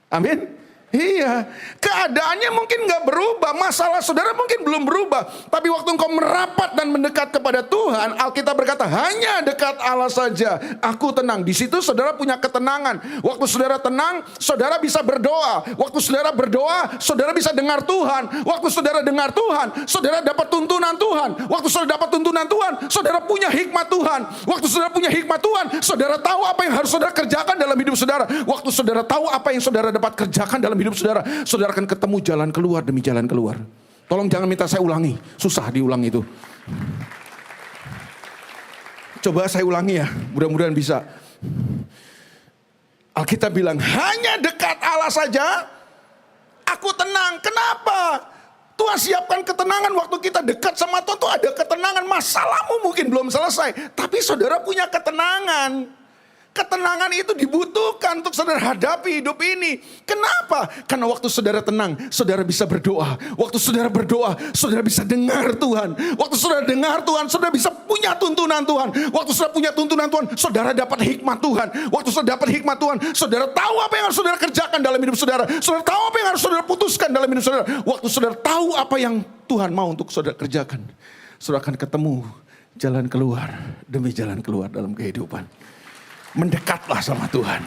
Amin. Iya, keadaannya mungkin gak berubah, masalah saudara mungkin belum berubah. Tapi waktu engkau merapat dan mendekat kepada Tuhan, Alkitab berkata hanya dekat Allah saja aku tenang. Di situ saudara punya ketenangan. Waktu saudara tenang, saudara bisa berdoa. Waktu saudara berdoa, saudara bisa dengar Tuhan. Waktu saudara dengar Tuhan, saudara dapat tuntunan Tuhan. Waktu saudara dapat tuntunan Tuhan, saudara punya hikmat Tuhan. Waktu saudara punya hikmat Tuhan, saudara tahu apa yang harus saudara kerjakan dalam hidup saudara. Waktu saudara tahu apa yang saudara dapat kerjakan dalam hidup saudara, saudara akan ketemu jalan keluar demi jalan keluar. Tolong jangan minta saya ulangi, susah diulang itu. Coba saya ulangi ya, mudah-mudahan bisa. Alkitab bilang, hanya dekat Allah saja aku tenang. Kenapa? Tuhan siapkan ketenangan waktu kita dekat sama Tuhan tuh ada ketenangan. Masalahmu mungkin belum selesai, tapi saudara punya ketenangan. Ketenangan itu dibutuhkan untuk saudara hadapi hidup ini. Kenapa? Karena waktu saudara tenang, saudara bisa berdoa. Waktu saudara berdoa, saudara bisa dengar Tuhan. Waktu saudara dengar Tuhan, saudara bisa punya tuntunan Tuhan. Waktu saudara punya tuntunan Tuhan, saudara dapat hikmat Tuhan. Waktu saudara dapat hikmat Tuhan, saudara tahu apa yang harus saudara kerjakan dalam hidup saudara. Saudara tahu apa yang harus saudara putuskan dalam hidup saudara. Waktu saudara tahu apa yang Tuhan mau untuk saudara kerjakan, saudara akan ketemu jalan keluar demi jalan keluar dalam kehidupan. Mendekatlah sama Tuhan.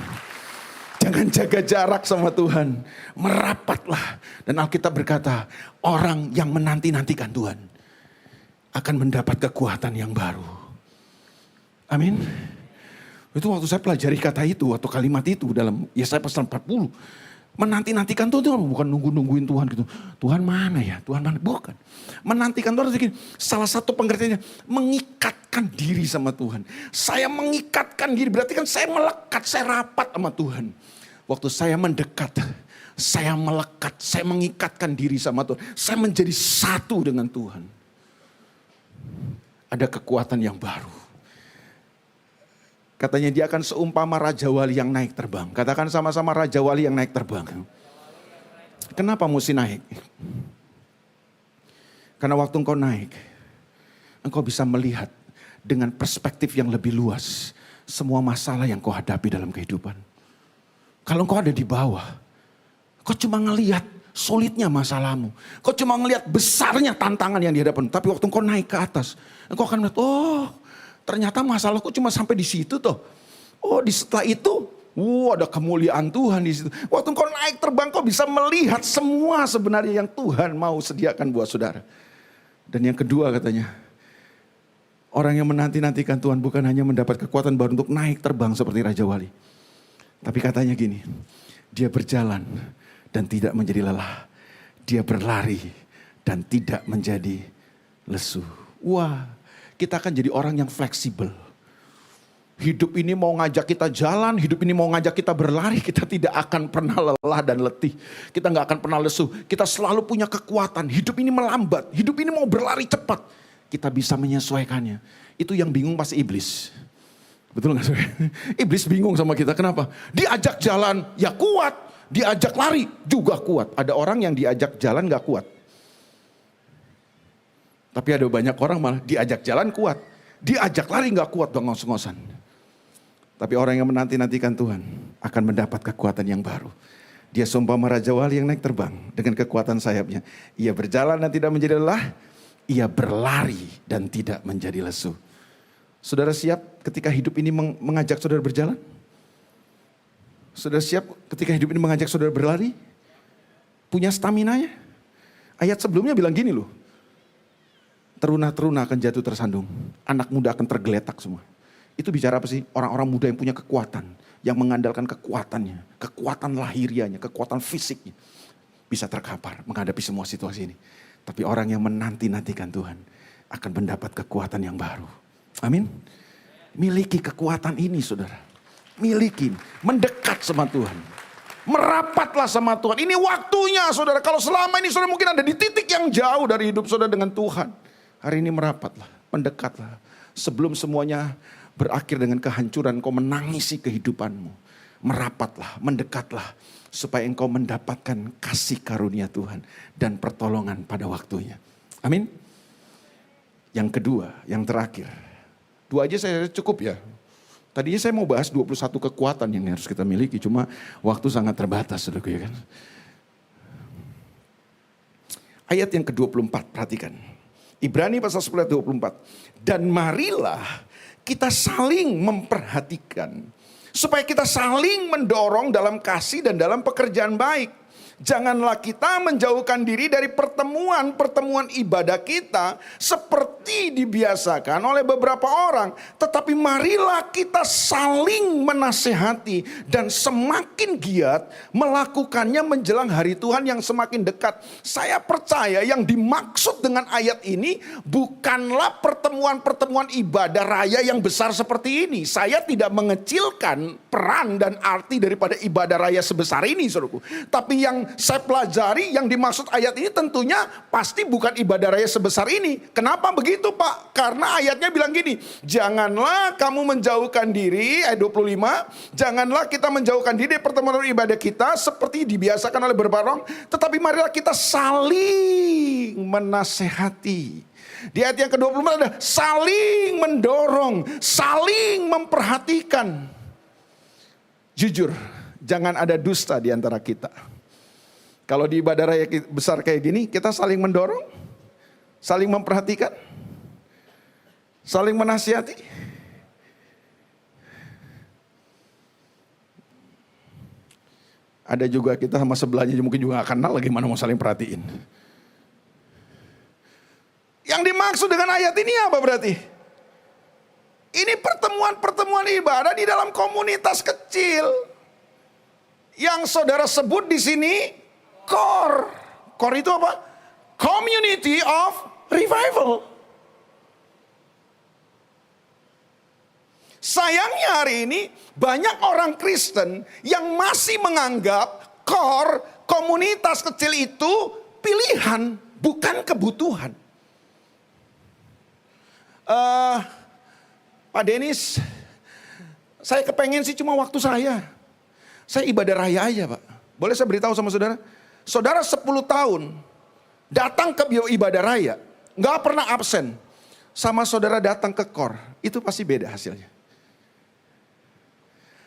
Jangan jaga jarak sama Tuhan. Merapatlah. Dan Alkitab berkata, orang yang menanti-nantikan Tuhan akan mendapat kekuatan yang baru. Amin. Itu waktu saya pelajari kata itu, atau kalimat itu dalam Yesaya pasal 40. Menanti-nantikan Tuhan bukan nunggu-nungguin Tuhan gitu. Tuhan mana ya? Tuhan mana? Bukan. Menantikan Tuhan begini. Salah satu pengertiannya mengikatkan diri sama Tuhan. Saya mengikatkan diri berarti kan saya melekat, saya rapat sama Tuhan. Waktu saya mendekat, saya melekat, saya mengikatkan diri sama Tuhan. Saya menjadi satu dengan Tuhan. Ada kekuatan yang baru. Katanya dia akan seumpama Raja Wali yang naik terbang. Katakan sama-sama Raja Wali yang naik terbang. Kenapa mesti naik? Karena waktu engkau naik, engkau bisa melihat dengan perspektif yang lebih luas semua masalah yang kau hadapi dalam kehidupan. Kalau engkau ada di bawah, kau cuma ngelihat sulitnya masalahmu. Kau cuma ngelihat besarnya tantangan yang dihadapan. Tapi waktu engkau naik ke atas, engkau akan melihat, oh, ternyata masalahku cuma sampai di situ toh. Oh, setelah itu, ada kemuliaan Tuhan di situ. Waktu engkau naik terbang, kau bisa melihat semua sebenarnya yang Tuhan mau sediakan buat saudara. Dan yang kedua katanya, orang yang menanti-nantikan Tuhan bukan hanya mendapat kekuatan baru untuk naik terbang seperti Raja Wali. Tapi katanya gini, dia berjalan dan tidak menjadi lelah. Dia berlari dan tidak menjadi lesu. Wah, kita akan jadi orang yang fleksibel. Hidup ini mau ngajak kita jalan, hidup ini mau ngajak kita berlari, kita tidak akan pernah lelah dan letih. Kita gak akan pernah lesu, kita selalu punya kekuatan. Hidup ini melambat, hidup ini mau berlari cepat. Kita bisa menyesuaikannya. Itu yang bingung pasti iblis. Betul gak? Iblis bingung sama kita, kenapa? Diajak jalan, ya kuat. Diajak lari, juga kuat. Ada orang yang diajak jalan gak kuat. Tapi ada banyak orang malah diajak jalan kuat. Diajak lari gak kuat, dong ngos-ngosan. Tapi orang yang menanti-nantikan Tuhan akan mendapat kekuatan yang baru. Dia seumpama Raja Wali yang naik terbang dengan kekuatan sayapnya. Ia berjalan dan tidak menjadi lelah. Ia berlari dan tidak menjadi lesu. Saudara siap ketika hidup ini mengajak saudara berjalan? Saudara siap ketika hidup ini mengajak saudara berlari? Punya staminanya? Ayat sebelumnya bilang gini loh. Teruna-teruna akan jatuh tersandung. Anak muda akan tergeletak semua. Itu bicara apa sih? Orang-orang muda yang punya kekuatan. Yang mengandalkan kekuatannya. Kekuatan lahirianya, kekuatan fisiknya. Bisa terkapar menghadapi semua situasi ini. Tapi orang yang menanti-nantikan Tuhan akan mendapat kekuatan yang baru. Amin. Miliki kekuatan ini saudara. Miliki. Mendekat sama Tuhan. Merapatlah sama Tuhan. Ini waktunya saudara. Kalau selama ini saudara mungkin ada di titik yang jauh dari hidup saudara dengan Tuhan. Hari ini merapatlah. Mendekatlah. Sebelum semuanya berakhir dengan kehancuran, engkau menangisi kehidupanmu. Merapatlah, mendekatlah. Supaya engkau mendapatkan kasih karunia Tuhan. Dan pertolongan pada waktunya. Amin. Yang kedua, yang terakhir. Dua aja saya cukup ya. Tadinya saya mau bahas 21 kekuatan yang harus kita miliki. Cuma waktu sangat terbatas. Saudara, ya kan? Ayat yang ke-24, perhatikan. Ibrani pasal 10 ayat 24. Dan marilah kita saling memperhatikan, supaya kita saling mendorong dalam kasih dan dalam pekerjaan baik. Janganlah kita menjauhkan diri dari pertemuan-pertemuan ibadah kita seperti dibiasakan oleh beberapa orang. Tetapi marilah kita saling menasehati dan semakin giat melakukannya menjelang hari Tuhan yang semakin dekat. Saya percaya yang dimaksud dengan ayat ini bukanlah pertemuan-pertemuan ibadah raya yang besar seperti ini. Saya tidak mengecilkan peran dan arti daripada ibadah raya sebesar ini, saudaraku. Tapi yang saya pelajari yang dimaksud ayat ini tentunya pasti bukan ibadah raya sebesar ini. Kenapa begitu, Pak? Karena ayatnya bilang gini, janganlah kamu menjauhkan diri, ayat 25, janganlah kita menjauhkan diri dari pertemuan ibadah kita seperti dibiasakan oleh beberapa orang, tetapi marilah kita saling menasehati. Di ayat yang ke-24 ada saling mendorong, saling memperhatikan. Jujur, jangan ada dusta di antara kita. Kalau di ibadah raya besar kayak gini, kita saling mendorong, saling memperhatikan, saling menasihati. Ada juga kita sama sebelahnya mungkin juga gak kenal lagi mana mau saling perhatiin. Yang dimaksud dengan ayat ini apa berarti? Ini pertemuan-pertemuan ibadah di dalam komunitas kecil. Yang saudara sebut di sini core. Core itu apa? Community of Revival. Sayangnya hari ini banyak orang Kristen yang masih menganggap core komunitas kecil itu pilihan, bukan kebutuhan. Pak Denis, saya kepengen sih cuma waktu saya. Saya ibadah raya aja, Pak. Boleh saya beritahu sama saudara? Saudara 10 tahun datang ke ibadah raya, gak pernah absen. Sama saudara datang ke core, itu pasti beda hasilnya.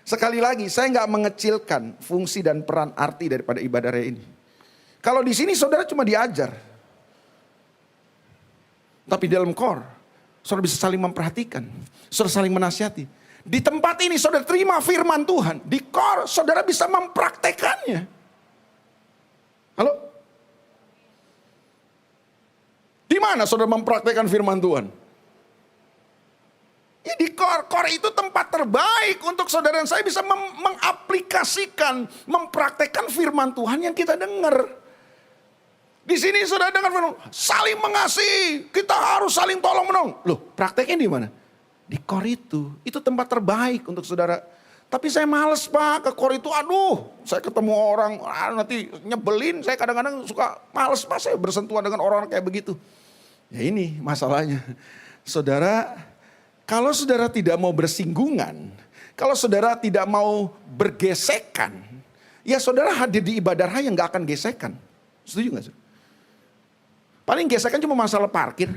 Sekali lagi, saya gak mengecilkan fungsi dan peran arti daripada ibadah raya ini. Kalau di sini saudara cuma diajar. Tapi di dalam core, saudara bisa saling memperhatikan. Saudara saling menasihati. Di tempat ini saudara terima firman Tuhan. Di core saudara bisa mempraktekannya. Halo? Di mana saudara mempraktekkan firman Tuhan? Ya di core. Core itu tempat terbaik untuk saudara dan saya bisa mengaplikasikan, mempraktekkan firman Tuhan yang kita dengar. Di sini saudara dengar firman, saling mengasihi, kita harus saling tolong menolong. Loh, prakteknya di mana? Di core itu tempat terbaik untuk saudara. Tapi saya males, Pak, ke core itu, aduh, saya ketemu orang, nanti nyebelin, saya kadang-kadang suka males, Pak, saya bersentuhan dengan orang kayak begitu. Ya ini masalahnya. Saudara, kalau saudara tidak mau bersinggungan, kalau saudara tidak mau bergesekan, ya saudara hadir di ibadah raya gak akan gesekan. Setuju gak, saudara? Paling gesekan cuma masalah parkir.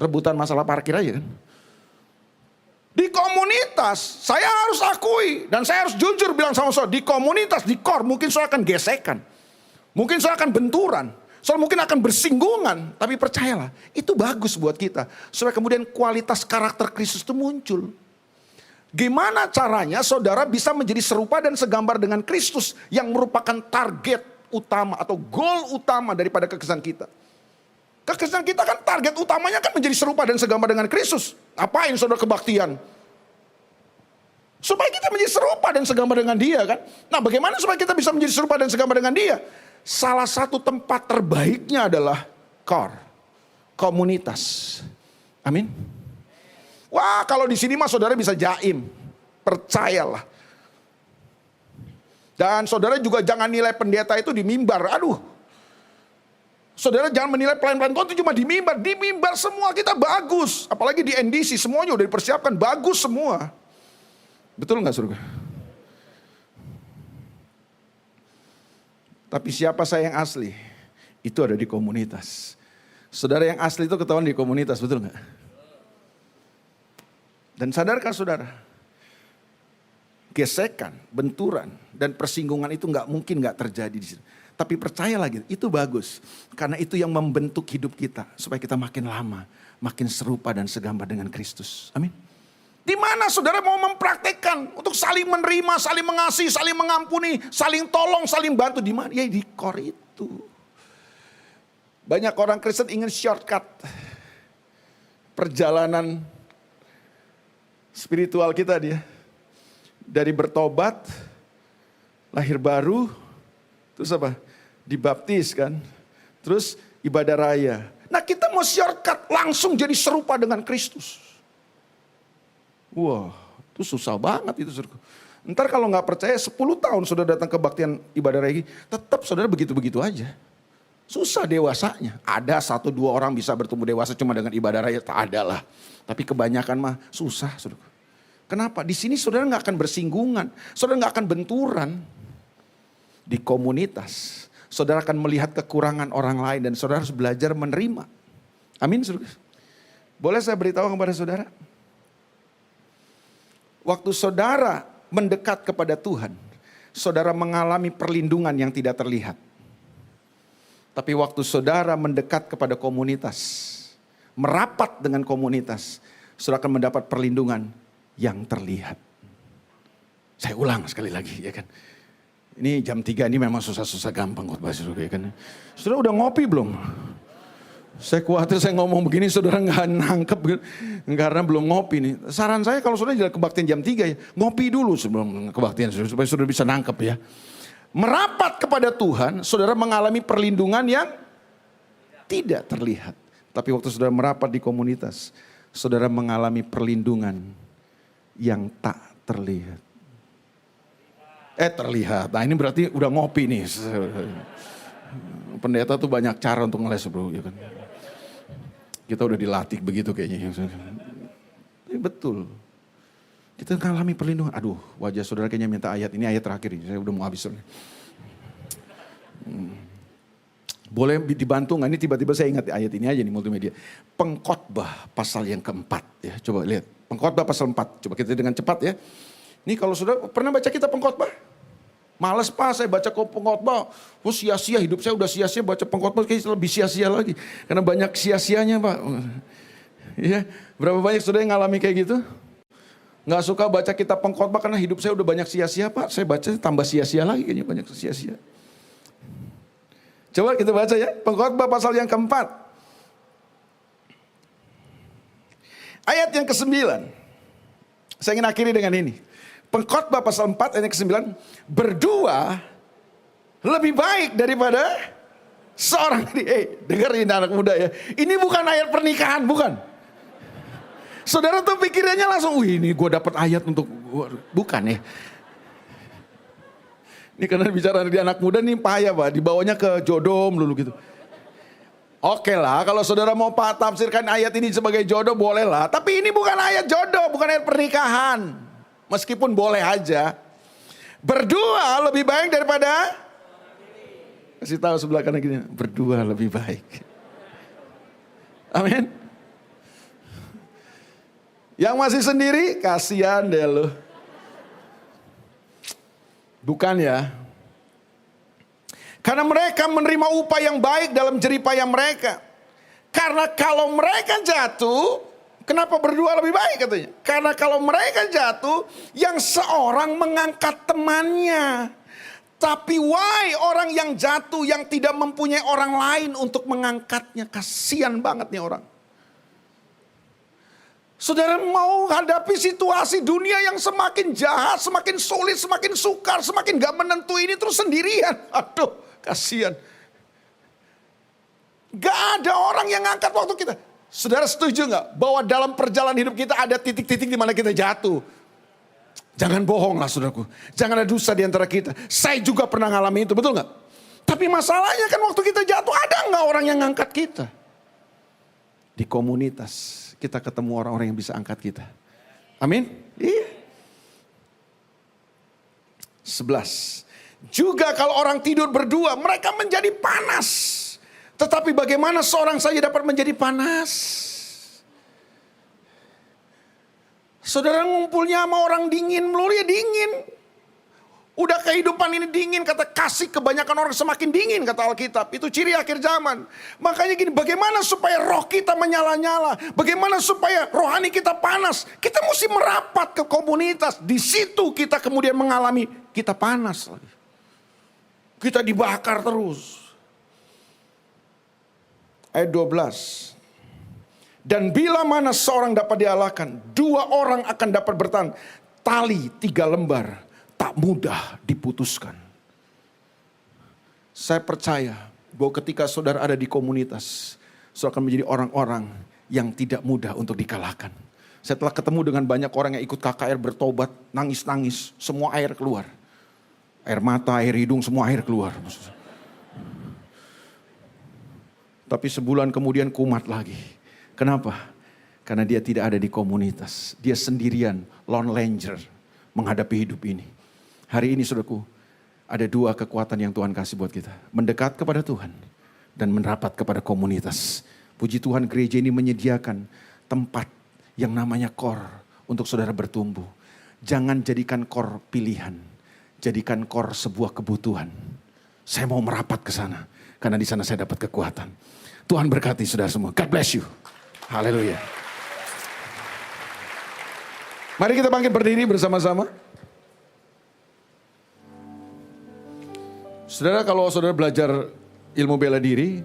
Rebutan masalah parkir aja kan. Di komunitas, saya harus akui dan saya harus jujur bilang sama saudara, di komunitas, di core mungkin saudara akan gesekan. Mungkin saudara akan benturan. Saudara mungkin akan bersinggungan. Tapi percayalah, itu bagus buat kita. Supaya kemudian kualitas karakter Kristus itu muncul. Gimana caranya saudara bisa menjadi serupa dan segambar dengan Kristus yang merupakan target utama atau goal utama daripada kekristenan kita. Kekristenan kita kan target utamanya kan menjadi serupa dan segambar dengan Kristus. Apain saudara kebaktian? Supaya kita menjadi serupa dan segambar dengan dia kan. Nah bagaimana supaya kita bisa menjadi serupa dan segambar dengan dia? Salah satu tempat terbaiknya adalah core, komunitas. Amin. Wah kalau di sini mah saudara bisa jaim. Percayalah. Dan saudara juga jangan nilai pendeta itu di mimbar. Aduh. Saudara jangan menilai pelayan-pelayan Tuhan itu cuma di mimbar. Di mimbar semua kita bagus. Apalagi di NDC semuanya udah dipersiapkan. Bagus semua. Betul gak saudara? Tapi siapa saya yang asli? Itu ada di komunitas. Saudara yang asli itu ketahuan di komunitas. Betul gak? Dan sadarkah saudara? Gesekan, benturan, dan persinggungan itu gak mungkin gak terjadi di sini. Tapi percaya lagi, itu bagus. Karena itu yang membentuk hidup kita. Supaya kita makin lama, makin serupa dan segambar dengan Kristus. Amin. Di mana saudara mau mempraktekkan untuk saling menerima, saling mengasihi, saling mengampuni, saling tolong, saling bantu. Di mana? Ya di core itu. Banyak orang Kristen ingin shortcut perjalanan spiritual kita dia. Dari bertobat, lahir baru, terus apa? Dibaptis kan. Terus ibadah raya. Nah kita mau shortcut langsung jadi serupa dengan Kristus. Wah, itu susah banget itu. Ntar kalau nggak percaya 10 tahun sudah datang kebaktian ibadah raya, tetap saudara begitu-begitu aja. Susah dewasanya. Ada 1-2 orang bisa bertumbuh dewasa cuma dengan ibadah raya, tak ada lah. Tapi kebanyakan mah susah, saudara. Kenapa? Di sini saudara nggak akan bersinggungan, saudara nggak akan benturan. Di komunitas, saudara akan melihat kekurangan orang lain dan saudara harus belajar menerima. Amin, saudara. Boleh saya beritahu kepada saudara? Waktu saudara mendekat kepada Tuhan, saudara mengalami perlindungan yang tidak terlihat. Tapi waktu saudara mendekat kepada komunitas, merapat dengan komunitas, saudara akan mendapat perlindungan yang terlihat. Saya ulang sekali lagi, ya kan. Ini jam 3 ini memang susah-susah gampang khotbah saudara, ya kan. Saudara udah ngopi belum? Saya khawatir saya ngomong begini saudara nggak nangkep karena belum ngopi nih. Saran saya kalau saudara jalan kebaktian jam 3 ya, ngopi dulu sebelum kebaktian supaya saudara bisa nangkep ya. Merapat kepada Tuhan, saudara mengalami perlindungan yang tidak terlihat. Tapi waktu saudara merapat di komunitas, saudara mengalami perlindungan yang tak terlihat. Terlihat. Nah ini berarti udah ngopi nih. Pendeta tuh banyak cara untuk ngeles bro, ya kan. Kita udah dilatih begitu kayaknya. Tapi betul. Kita mengalami perlindungan. Aduh, wajah saudara kayaknya minta ayat. Ini ayat terakhir ini. Saya udah mau habis. Boleh dibantu nggak? Ini tiba-tiba saya ingat ayat ini aja nih multimedia. Pengkhotbah pasal yang keempat. Ya, coba lihat. Pengkhotbah pasal 4. Coba kita dengan cepat ya. Ini kalau saudara pernah baca kitab pengkhotbah? Males Pak, saya baca pengkhotbah. Oh sia-sia, hidup saya udah sia-sia, baca pengkhotbah kayaknya lebih sia-sia lagi. Karena banyak sia-sianya Pak. Ya, berapa banyak saudara yang ngalami kayak gitu? Nggak suka baca kitab pengkhotbah karena hidup saya udah banyak sia-sia Pak. Saya baca tambah sia-sia lagi, kayaknya banyak sia-sia. Coba kita baca ya, pengkhotbah pasal yang keempat. Ayat yang ke-9. Saya ingin akhiri dengan ini. Pengkhotbah pasal 4 ayat ke-9. Berdua lebih baik daripada seorang. Dengar ini anak muda ya. Ini bukan ayat pernikahan, bukan. Saudara tuh pikirannya langsung, wih ini gue dapat ayat untuk, bukan ya. Ini karena bicara di anak muda nih payah Pak, dibawanya ke jodoh dulu gitu. Oke lah, kalau saudara mau tafsirkan ayat ini sebagai jodoh boleh lah. Tapi ini bukan ayat jodoh, bukan ayat pernikahan. Meskipun boleh aja. Berdua lebih baik daripada, kasih tahu sebelah kanan gini, berdua lebih baik. Amin. Yang masih sendiri, kasihan deh lu. Bukan ya. Karena mereka menerima upah yang baik dalam jeripaya mereka. Karena kalau mereka jatuh, kenapa berdua lebih baik katanya? Karena kalau mereka jatuh, yang seorang mengangkat temannya. Tapi why orang yang jatuh yang tidak mempunyai orang lain untuk mengangkatnya. Kasian banget nih orang. Saudara mau hadapi situasi dunia yang semakin jahat, semakin sulit, semakin sukar, semakin gak menentu ini terus sendirian. Aduh, kasihan. Gak ada orang yang ngangkat waktu kita. Saudara setuju gak bahwa dalam perjalanan hidup kita ada titik-titik di mana kita jatuh? Jangan bohong lah saudaraku. Jangan ada dusta di antara kita. Saya juga pernah ngalamin itu, betul gak? Tapi masalahnya kan waktu kita jatuh ada gak orang yang ngangkat kita? Di komunitas kita ketemu orang-orang yang bisa angkat kita. Amin? Iya. 11. Juga kalau orang tidur berdua, mereka menjadi panas. Tetapi bagaimana seorang saja dapat menjadi panas? Saudara ngumpulnya sama orang dingin melulu ya dingin. Udah kehidupan ini dingin, kata kasih kebanyakan orang semakin dingin, kata Alkitab. Itu ciri akhir zaman. Makanya gini, bagaimana supaya roh kita menyala-nyala? Bagaimana supaya rohani kita panas? Kita mesti merapat ke komunitas. Di situ kita kemudian mengalami, kita panas lagi. Kita dibakar terus. Ayat 12. Dan bila mana seorang dapat dialahkan, 2 orang akan dapat bertahan. Tali 3 lembar. Tak mudah diputuskan. Saya percaya bahwa ketika saudara ada di komunitas, saudara akan menjadi orang-orang yang tidak mudah untuk dikalahkan. Saya telah ketemu dengan banyak orang yang ikut KKR bertobat, nangis-nangis, semua air keluar. Air mata, air hidung, semua air keluar. Tapi sebulan kemudian kumat lagi. Kenapa? Karena dia tidak ada di komunitas. Dia sendirian, lone ranger, menghadapi hidup ini. Hari ini saudaraku, ada 2 kekuatan yang Tuhan kasih buat kita. Mendekat kepada Tuhan dan merapat kepada komunitas. Puji Tuhan, gereja ini menyediakan tempat yang namanya core untuk saudara bertumbuh. Jangan jadikan core pilihan, jadikan core sebuah kebutuhan. Saya mau merapat ke sana karena di sana saya dapat kekuatan. Tuhan berkati saudara semua. God bless you. Haleluya. Mari kita bangkit berdiri bersama-sama. Saudara, kalau saudara belajar ilmu bela diri,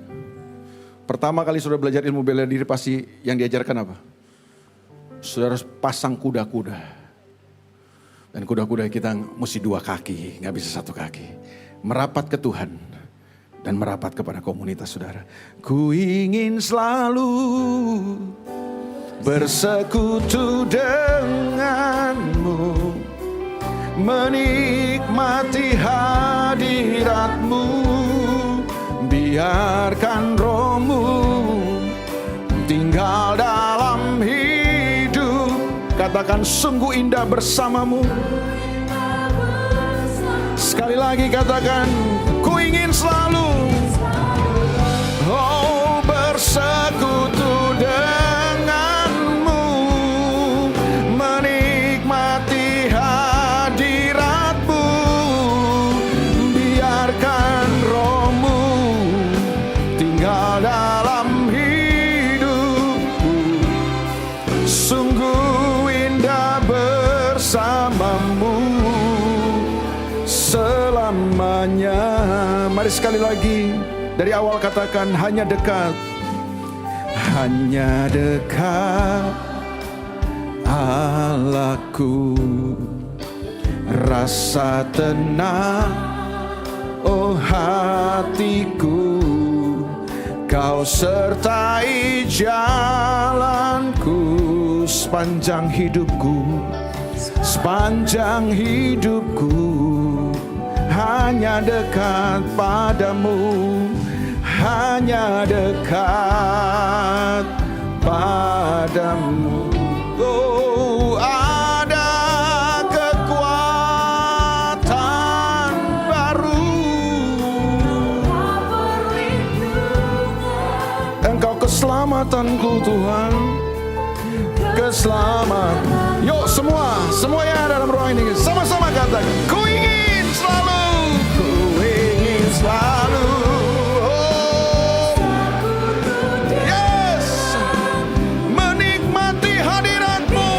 pertama kali saudara belajar ilmu bela diri pasti yang diajarkan apa? Saudara pasang kuda-kuda. Dan kuda-kuda kita mesti 2 kaki, gak bisa 1 kaki. Merapat ke Tuhan dan merapat kepada komunitas saudara. Ku ingin selalu bersekutu denganmu, menikmati hadiratmu, biarkan rohmu tinggal dalam hidup. Katakan sungguh indah bersamamu. Sekali lagi katakan, ku ingin selalu bersekutu denganmu, menikmati hadiratmu, biarkan rohmu tinggal dalam hidupku. Sungguh indah bersamamu selamanya. Mari sekali lagi dari awal katakan, hanya dekat, hanya dekat Allahku, rasa tenang, oh hatiku, kau sertai jalanku sepanjang hidupku, sepanjang hidupku. Hanya dekat padamu, hanya dekat padamu. Oh, ada kekuatan baru. Engkau keselamatanku Tuhan, keselamatan. Yuk semua yang ada dalam ruang ini sama-sama katakan, ku ingin selalu, ku ingin selalu, yes, menikmati hadiratmu,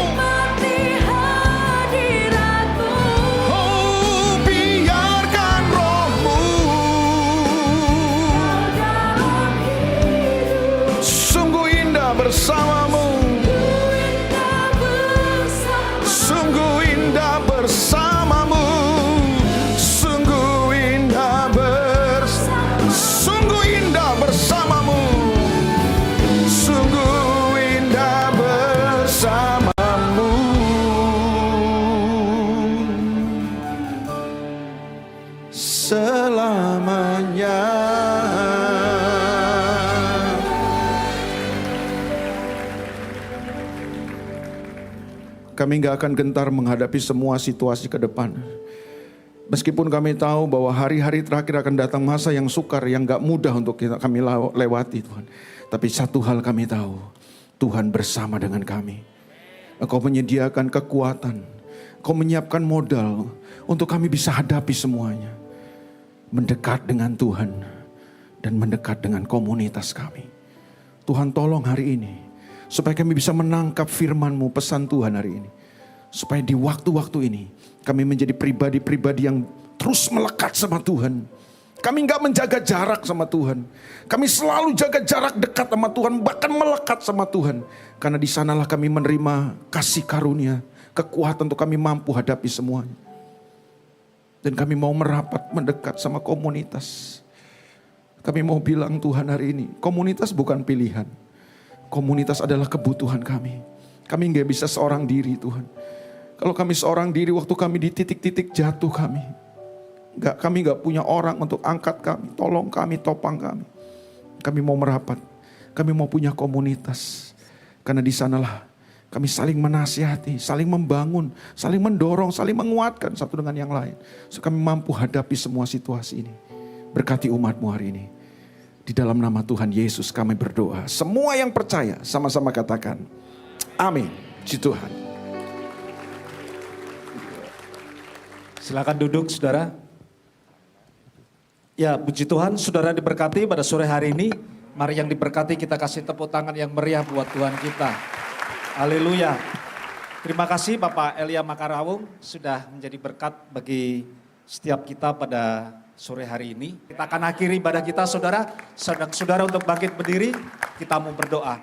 oh biarkan rohmu sungguh indah bersamamu, sungguh indah bersamamu, sungguh indah sungguh indah bersamamu, sungguh indah bersamamu. Selamanya. Kami gak akan gentar menghadapi semua situasi ke depan. Meskipun kami tahu bahwa hari-hari terakhir akan datang masa yang sukar, yang gak mudah untuk kami lewati Tuhan. Tapi satu hal kami tahu, Tuhan bersama dengan kami. Engkau menyediakan kekuatan, Kau menyiapkan modal untuk kami bisa hadapi semuanya. Mendekat dengan Tuhan dan mendekat dengan komunitas kami. Tuhan tolong hari ini supaya kami bisa menangkap firman-Mu, pesan Tuhan hari ini. Supaya di waktu-waktu ini kami menjadi pribadi-pribadi yang terus melekat sama Tuhan. Kami gak menjaga jarak sama Tuhan. Kami selalu jaga jarak dekat sama Tuhan, bahkan melekat sama Tuhan. Karena di sanalah kami menerima kasih karunia, kekuatan untuk kami mampu hadapi semuanya. Dan kami mau merapat mendekat sama komunitas. Kami mau bilang Tuhan hari ini, komunitas bukan pilihan. Komunitas adalah kebutuhan kami. Kami gak bisa seorang diri Tuhan. Kalau kami seorang diri waktu kami di titik-titik jatuh kami gak punya orang untuk angkat kami, tolong kami, topang kami. Kami mau merapat, kami mau punya komunitas. Karena di sanalah kami saling menasihati, saling membangun, saling mendorong, saling menguatkan satu dengan yang lain. So kami mampu hadapi semua situasi ini. Berkati umat-Mu hari ini. Di dalam nama Tuhan Yesus kami berdoa. Semua yang percaya sama-sama katakan, amin. Puji Tuhan. Silakan duduk saudara. Ya, puji Tuhan, saudara diberkati pada sore hari ini. Mari yang diberkati kita kasih tepuk tangan yang meriah buat Tuhan kita. Haleluya. Terima kasih Bapak Elia Makarawung sudah menjadi berkat bagi setiap kita pada sore hari ini. Kita akan akhiri ibadah kita saudara. Saudara untuk bangkit berdiri, kita mau berdoa.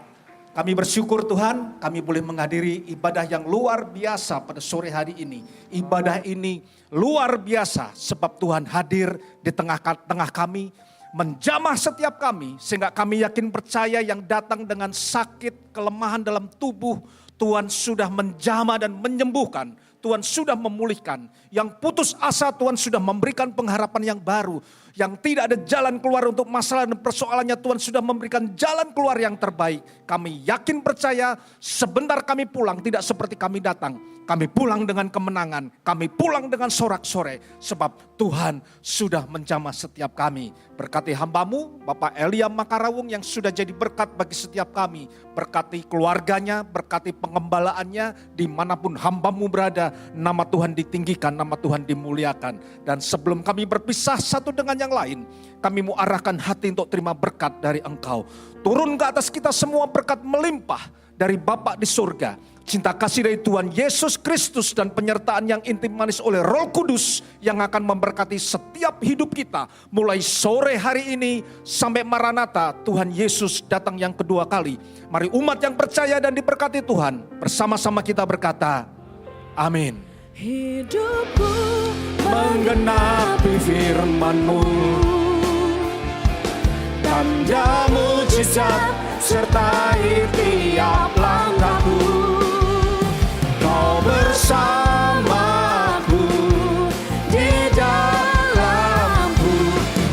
Kami bersyukur Tuhan, kami boleh menghadiri ibadah yang luar biasa pada sore hari ini. Ibadah ini luar biasa sebab Tuhan hadir di tengah-tengah kami, menjamah setiap kami, sehingga kami yakin percaya yang datang dengan sakit, kelemahan dalam tubuh, Tuhan sudah menjamah dan menyembuhkan. Tuhan sudah memulihkan. Yang putus asa Tuhan sudah memberikan pengharapan yang baru. Yang tidak ada jalan keluar untuk masalah dan persoalannya Tuhan sudah memberikan jalan keluar yang terbaik. Kami yakin percaya sebentar kami pulang tidak seperti kami datang. Kami pulang dengan kemenangan. Kami pulang dengan sorak-sorai. Sebab Tuhan sudah menjamah setiap kami. Berkati hamba-Mu Bapak Elia Makarawung yang sudah jadi berkat bagi setiap kami. Berkati keluarganya, berkati pengembalaannya. Dimanapun hamba-Mu berada, nama Tuhan ditinggikan, nama Tuhan dimuliakan. Dan sebelum kami berpisah satu dengan yang lain, kami mau arahkan hati untuk terima berkat dari Engkau. Turun ke atas kita semua berkat melimpah dari Bapa di surga. Cinta kasih dari Tuhan Yesus Kristus dan penyertaan yang intim manis oleh Roh Kudus yang akan memberkati setiap hidup kita. Mulai sore hari ini sampai Maranatha Tuhan Yesus datang yang kedua kali. Mari umat yang percaya dan diberkati Tuhan bersama-sama kita berkata, amin. Hidupku Menggenapi firman-Mu, tanda mujizat sertai tiap langkahku. Kau bersamaku di dalamku,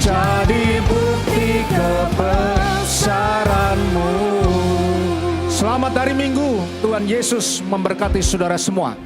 jadi bukti kebesaran-Mu. Selamat hari Minggu, Tuhan Yesus memberkati saudara semua.